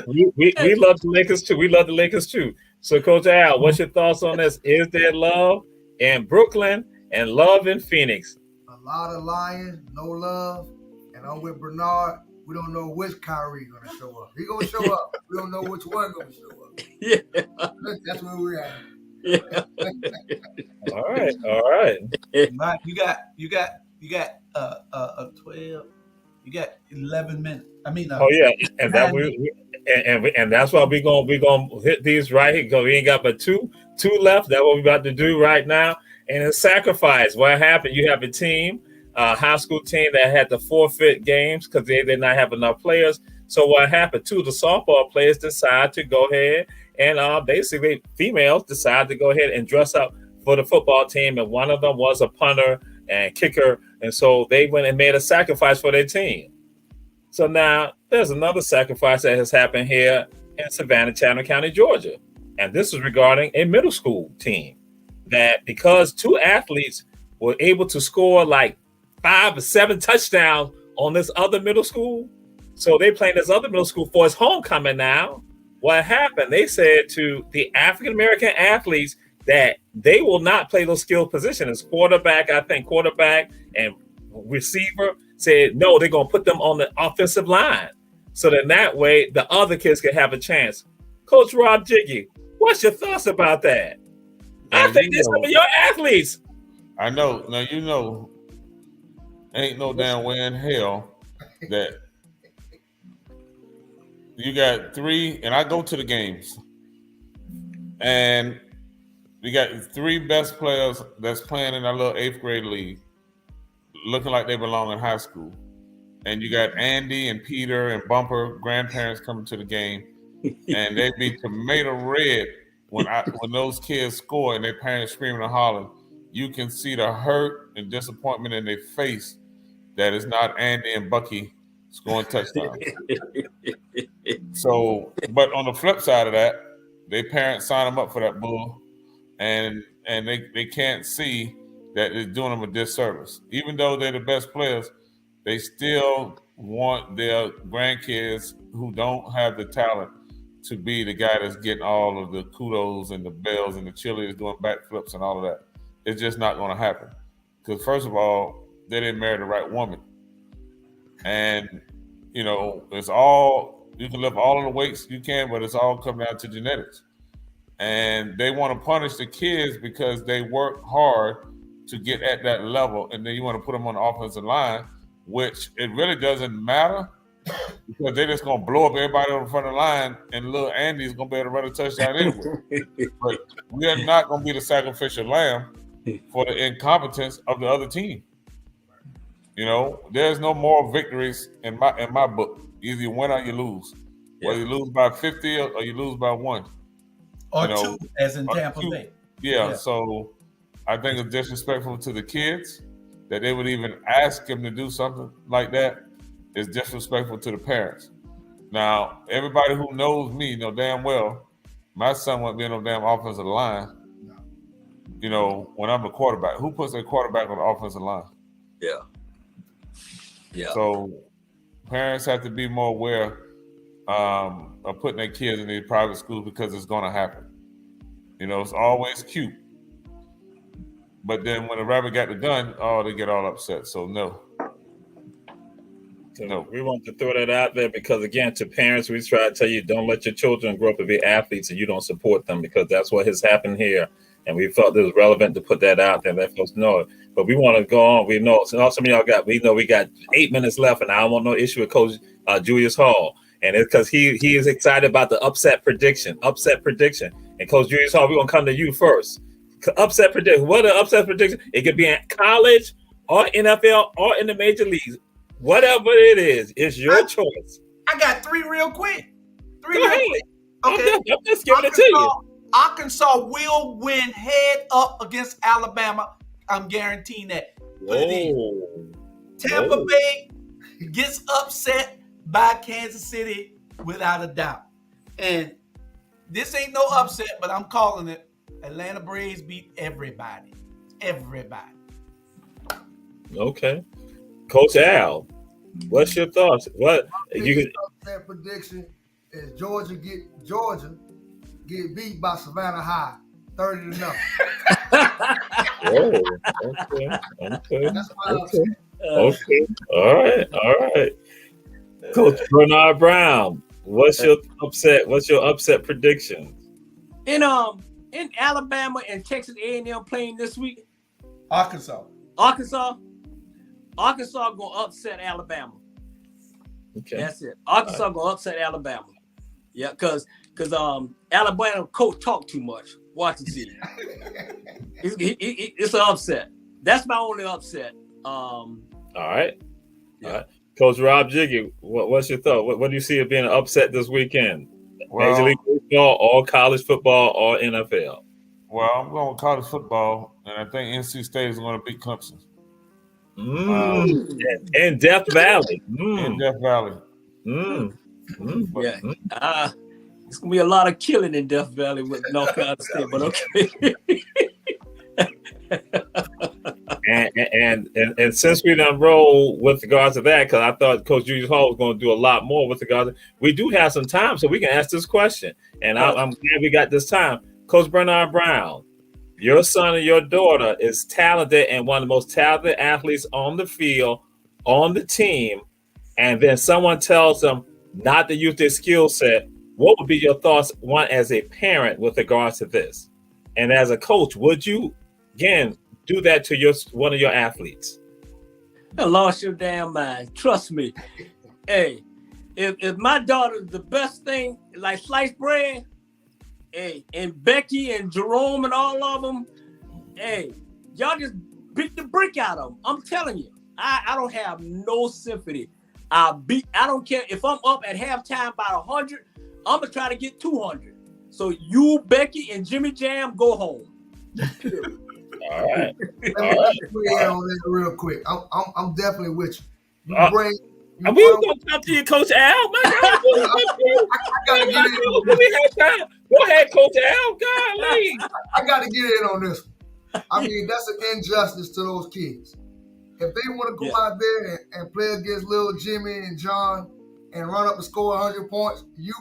We love the Lakers too. We love the Lakers too. So, Coach Al, what's your thoughts on this? Is there love in Brooklyn and love in Phoenix? A lot of lying, no love, and I'm with Bernard. We don't know which Kyrie gonna show up. He gonna show up. We don't know which one gonna show up. Yeah, that's where we're at. Yeah. All right. You got 12. You got 11 minutes. I mean, and that and that's why we're gonna hit these right here because we ain't got but two left. That's what we're about to do right now. And it's sacrifice. What happened? You have a team, high school team that had to forfeit games because they did not have enough players. So what happened? Two of the softball players decided to go ahead and basically females decided to go ahead and dress up for the football team, and one of them was a punter and kicker, and so they went and made a sacrifice for their team. So now there's another sacrifice that has happened here in Savannah, Chatham County, Georgia. And this is regarding a middle school team that because two athletes were able to score like 5 or 7 touchdowns on this other middle school. So they playing this other middle school for its homecoming now. What happened? They said to the African-American athletes that they will not play those skill positions. Quarterback and receiver said, no, they're going to put them on the offensive line. So then that way, the other kids can have a chance. Coach Rob Jiggy, what's your thoughts about that? I think they're some of your athletes. I know. Now, you know, ain't no damn way in hell that you got 3, and I go to the games, and we got 3 best players that's playing in our little 8th grade league, looking like they belong in high school. And you got Andy and Peter and Bumper grandparents coming to the game, and they be tomato red when those kids score and their parents screaming and hollering. You can see the hurt and disappointment in their face that it's not Andy and Bucky scoring touchdowns. So, but on the flip side of that, their parents sign them up for that bull, and they can't see that it's doing them a disservice. Even though they're the best players, they still want their grandkids who don't have the talent to be the guy that's getting all of the kudos and the bells and the cheerleaders doing backflips and all of that. It's just not going to happen. Because first of all, they didn't marry the right woman. And, you know, it's all, you can lift all of the weights you can, but it's all come down to genetics. And they want to punish the kids because they work hard to get at that level. And then you want to put them on the offensive line, which it really doesn't matter because they're just going to blow up everybody on the front of the line and little Andy's going to be able to run a touchdown anyway. But we are not going to be the sacrificial lamb for the incompetence of the other team. You know, there's no moral victories in my book. Either you win or you lose. Yeah. Whether you lose by 50 or you lose by 1. Or 2, as in Tampa Bay. Yeah, so I think it's disrespectful to the kids that they would even ask him to do something like that. It's disrespectful to the parents. Now, everybody who knows me know damn well my son won't be in no damn offensive line. You know, when I'm a quarterback, who puts a quarterback on the offensive line? Yeah. Yeah. So parents have to be more aware of putting their kids in these private schools because it's going to happen. You know, it's always cute. But then when the rabbit got the gun, they get all upset. So no. So we want to throw that out there because, again, to parents, we try to tell you, don't let your children grow up to be athletes and you don't support them because that's what has happened here. And we felt it was relevant to put that out there and let folks know it. But we want to go on. We know, so some of y'all we got 8 minutes left, and I don't want no issue with Coach Julius Hall. And it's because he is excited about the upset prediction. And Coach Julius Hall, we're going to come to you first. Upset prediction. What an upset prediction. It could be in college or NFL or in the major leagues. Whatever it is, it's your choice. I got 3 real quick. Okay. I'm just giving it to you. Arkansas will win head up against Alabama. I'm guaranteeing that. Put it in. Tampa Bay gets upset by Kansas City without a doubt. And this ain't no upset, but I'm calling it. Atlanta Braves beat everybody. Everybody. Okay. Coach Al, what's your thoughts? What that prediction is Georgia get beat by Savannah High 30-0. Okay. Okay. All right. Coach Bernard Brown, what's your upset prediction? In Alabama and Texas A&M playing this week. Arkansas gonna upset Alabama. Okay. That's it. Arkansas gonna upset Alabama. Yeah, because Alabama coach talk too much. Watch and see. It's an upset. That's my only upset. All right. Yeah. All right. Coach Rob Jiggy, what's your thought? What do you see it being an upset this weekend? Major League Baseball, or college football, or NFL? Well, I'm going with college football, and I think NC State is going to beat Clemson. In Death Valley. In Death Valley. Yeah. It's gonna be a lot of killing in Death Valley with North Carolina State, but okay. and since we done roll with regards to that, because I thought Coach Julius Hall was going to do a lot more with regards to, we do have some time, so we can ask this question. And I'm glad we got this time. Coach Bernard Brown, your son and your daughter is talented and one of the most talented athletes on the field, on the team, and then someone tells them not to use their skill set. What would be your thoughts, one, as a parent with regards to this? And as a coach, would you, again, do that to one of your athletes? You lost your damn mind. Trust me. Hey, if my daughter's the best thing, like sliced bread, hey, and Becky and Jerome and all of them, hey, y'all just beat the brick out of them. I'm telling you, I don't have no sympathy. I don't care if I'm up at halftime by 100. I'm gonna try to get 200. So you, Becky, and Jimmy Jam, go home. All right. Let me on that real quick. I'm definitely with you. We were gonna come to you, Coach Al. My God, I gotta get in. We have time. Go ahead, Coach Al. Golly. I gotta get in on this one. I mean, that's an injustice to those kids. If they want to go out there and play against little Jimmy and John and run up and score 100 points, you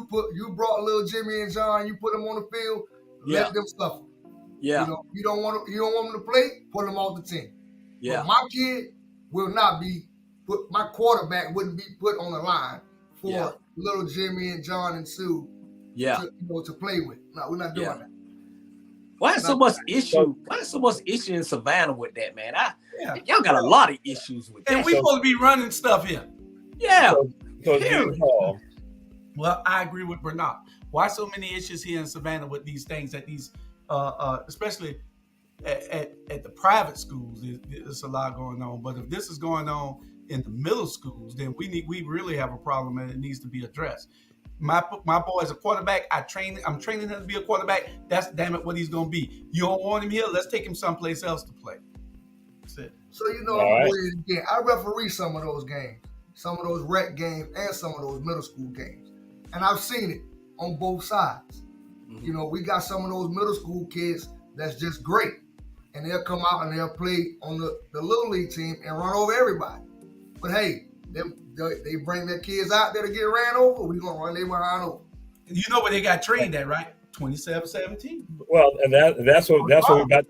brought little Jimmy and John, you put them on the field, let them suffer. Yeah. You know, you don't want them to play, put them off the team. Yeah. But my kid will not be put. My quarterback wouldn't be put on the line for little Jimmy and John and Sue. Yeah. To play with. No, we're not doing that. Why is so much issue? Why is so much issue in Savannah with that, man? Y'all got a lot of issues with that. And we supposed to be running stuff here. Yeah. Well, I agree with Bernard. Why so many issues here in Savannah with these things that these, especially at the private schools, there's a lot going on. But if this is going on in the middle schools, then we really have a problem and it needs to be addressed. My boy is a quarterback. I'm training him to be a quarterback. That's damn it what he's gonna be. You don't want him here? Let's take him someplace else to play. That's it. So again, I referee some of those games, some of those rec games, and some of those middle school games, and I've seen it on both sides. Mm-hmm. You know, we got some of those middle school kids that's just great, and they'll come out and they'll play on the little league team and run over everybody. But hey, they bring their kids out there to get ran over. We gonna run their behind over. You know where they got trained at, right? 27-17. Well, and that's what we about.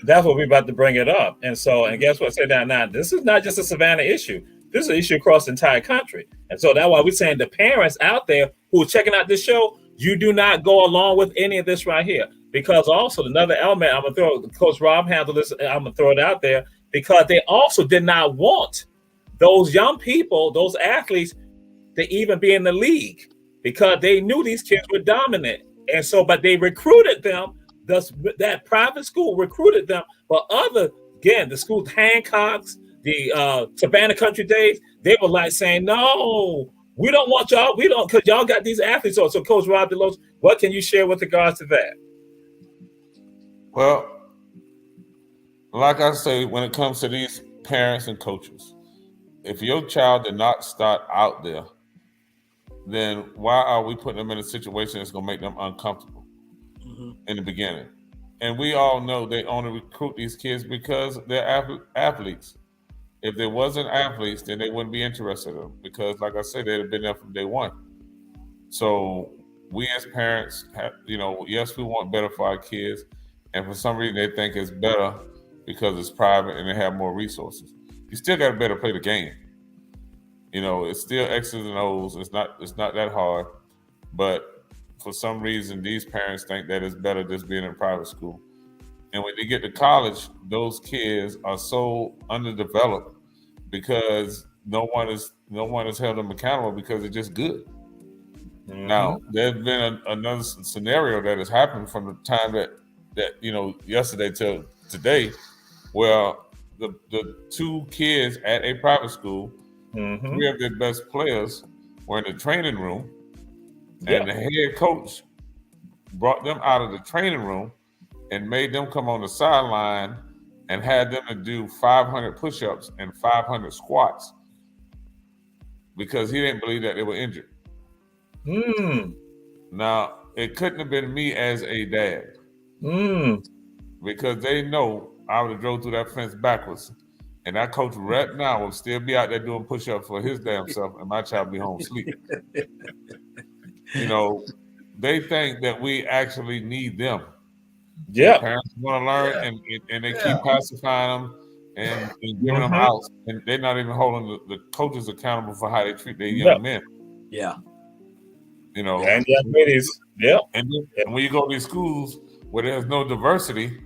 That's what we're about to bring it up. And guess what? Say that now. This is not just a Savannah issue. This is an issue across the entire country. And so that's why we're saying the parents out there who are checking out this show, you do not go along with any of this right here. Because also another element, I'm gonna throw Coach Rob handled this. I'm gonna throw it out there because they also did not want those young people, those athletes, to even be in the league because they knew these kids were dominant. And so, but they recruited them. That private school recruited them. But the school Hancocks, the Savannah Country Days, they were like saying, no, we don't want y'all. We don't, because y'all got these athletes on. So Coach Rob DeLoach, what can you share with regards to that? Well, like I say, when it comes to these parents and coaches, if your child did not start out there, then why are we putting them in a situation that's going to make them uncomfortable in the beginning? And we all know they only recruit these kids because they're athletes. If they wasn't athletes, then they wouldn't be interested in them because, like I said, they'd have been there from day one. So we as parents, yes, we want better for our kids. And for some reason, they think it's better because it's private and they have more resources. You still got to better play the game. You know, it's still X's and O's. It's not that hard. But for some reason, these parents think that it's better just being in private school. And when they get to college, those kids are so underdeveloped because no one has held them accountable because they're just good. Now, there's been another scenario that has happened from the time that yesterday till today, where the 2 kids at a private school, 3 of their best players were in the training room, and the head coach brought them out of the training room and made them come on the sideline and had them to do 500 push-ups and 500 squats because he didn't believe that they were injured. Now, it couldn't have been me as a dad because they know I would have drove through that fence backwards, and that coach right now will still be out there doing push-ups for his damn self, and my child be home sleeping. They think that we actually need them. Yeah, parents want to learn, and they keep pacifying them and giving them outs, and they're not even holding the coaches accountable for how they treat their young men. Yeah. And young ladies. Yeah. And when you go to these schools where there's no diversity,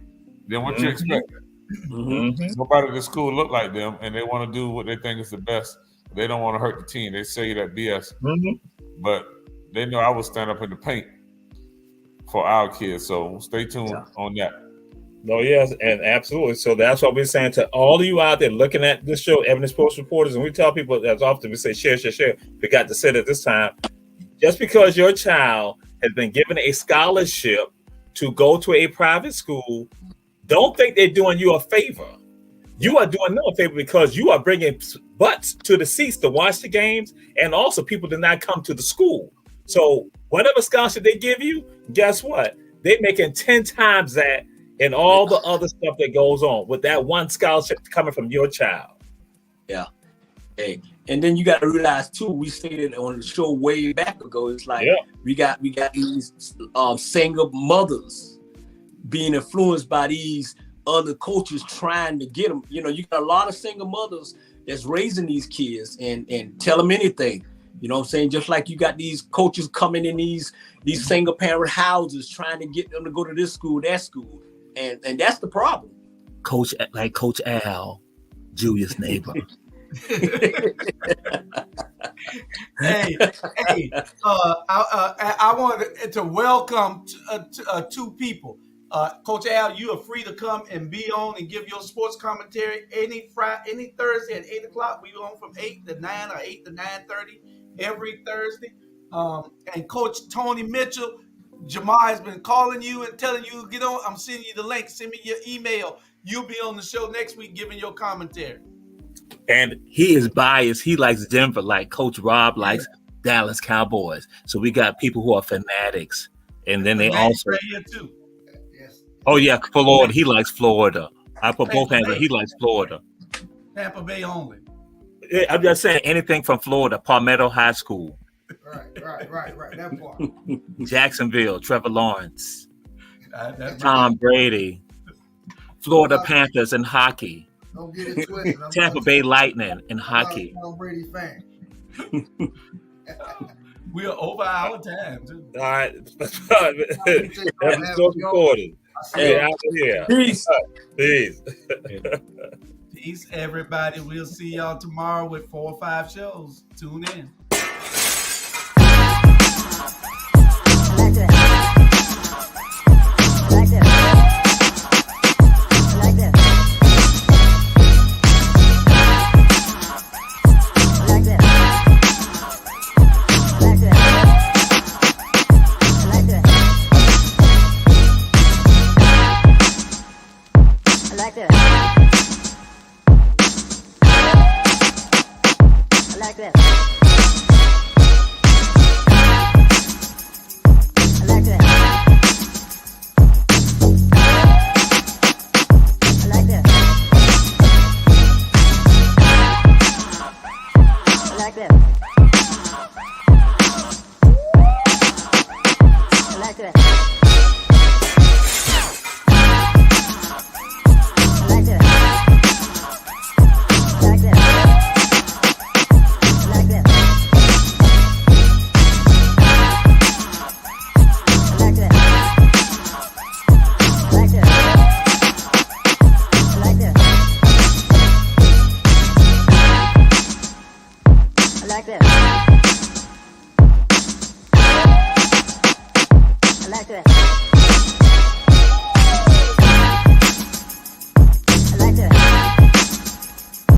then what you expect? Nobody at the school look like them, and they want to do what they think is the best. They don't want to hurt the team. They say that BS, but they know I will stand up in the paint for our kids. So stay tuned on that. No, yes, and absolutely. So that's what we're saying to all of you out there looking at this show, Ebony Sports Reporters, and we tell people as often we say share. We got to say it this time. Just because your child has been given a scholarship to go to a private school, don't think they're doing you a favor. You are doing them a favor because you are bringing butts to the seats to watch the games, and also people did not come to the school. So whatever scholarship they give you, guess what? They're making 10 times that and all the other stuff that goes on with that one scholarship coming from your child. Yeah. Hey, and then you got to realize too, we stated on the show way back ago, it's like we got these single mothers being influenced by these other coaches trying to get them. You got a lot of single mothers that's raising these kids and tell them anything. You know what I'm saying? Just like you got these coaches coming in these single parent houses trying to get them to go to this school, that school. And that's the problem. Coach Al, Julius' neighbor. I wanted to welcome 2 people. Coach Al, you are free to come and be on and give your sports commentary any Thursday at 8:00. We on from 8 to 9 or 8 to 9:30 every Thursday. And Coach Tony Mitchell, Jamar has been calling you and telling you get on. I'm sending you the link. Send me your email. You'll be on the show next week giving your commentary. And he is biased. He likes Denver like Coach Rob likes Dallas Cowboys. So we got people who are fanatics. And then they also right here too. Oh yeah, Florida. He likes Florida. I put both hands, but he likes Florida. Tampa Bay only. I'm just saying anything from Florida, Palmetto High School. Right. That part. Jacksonville, Trevor Lawrence, Tom Brady, Florida Panthers in hockey. Don't get it twisted. Tampa Bay Lightning in hockey. I'm a Tom Brady fan. We are over our time. Too. All right. Episode recorded. Hey, out of here. Peace. Peace. Peace, everybody. We'll see y'all tomorrow with 4 or 5 shows. Tune in. Like this. Come back to that.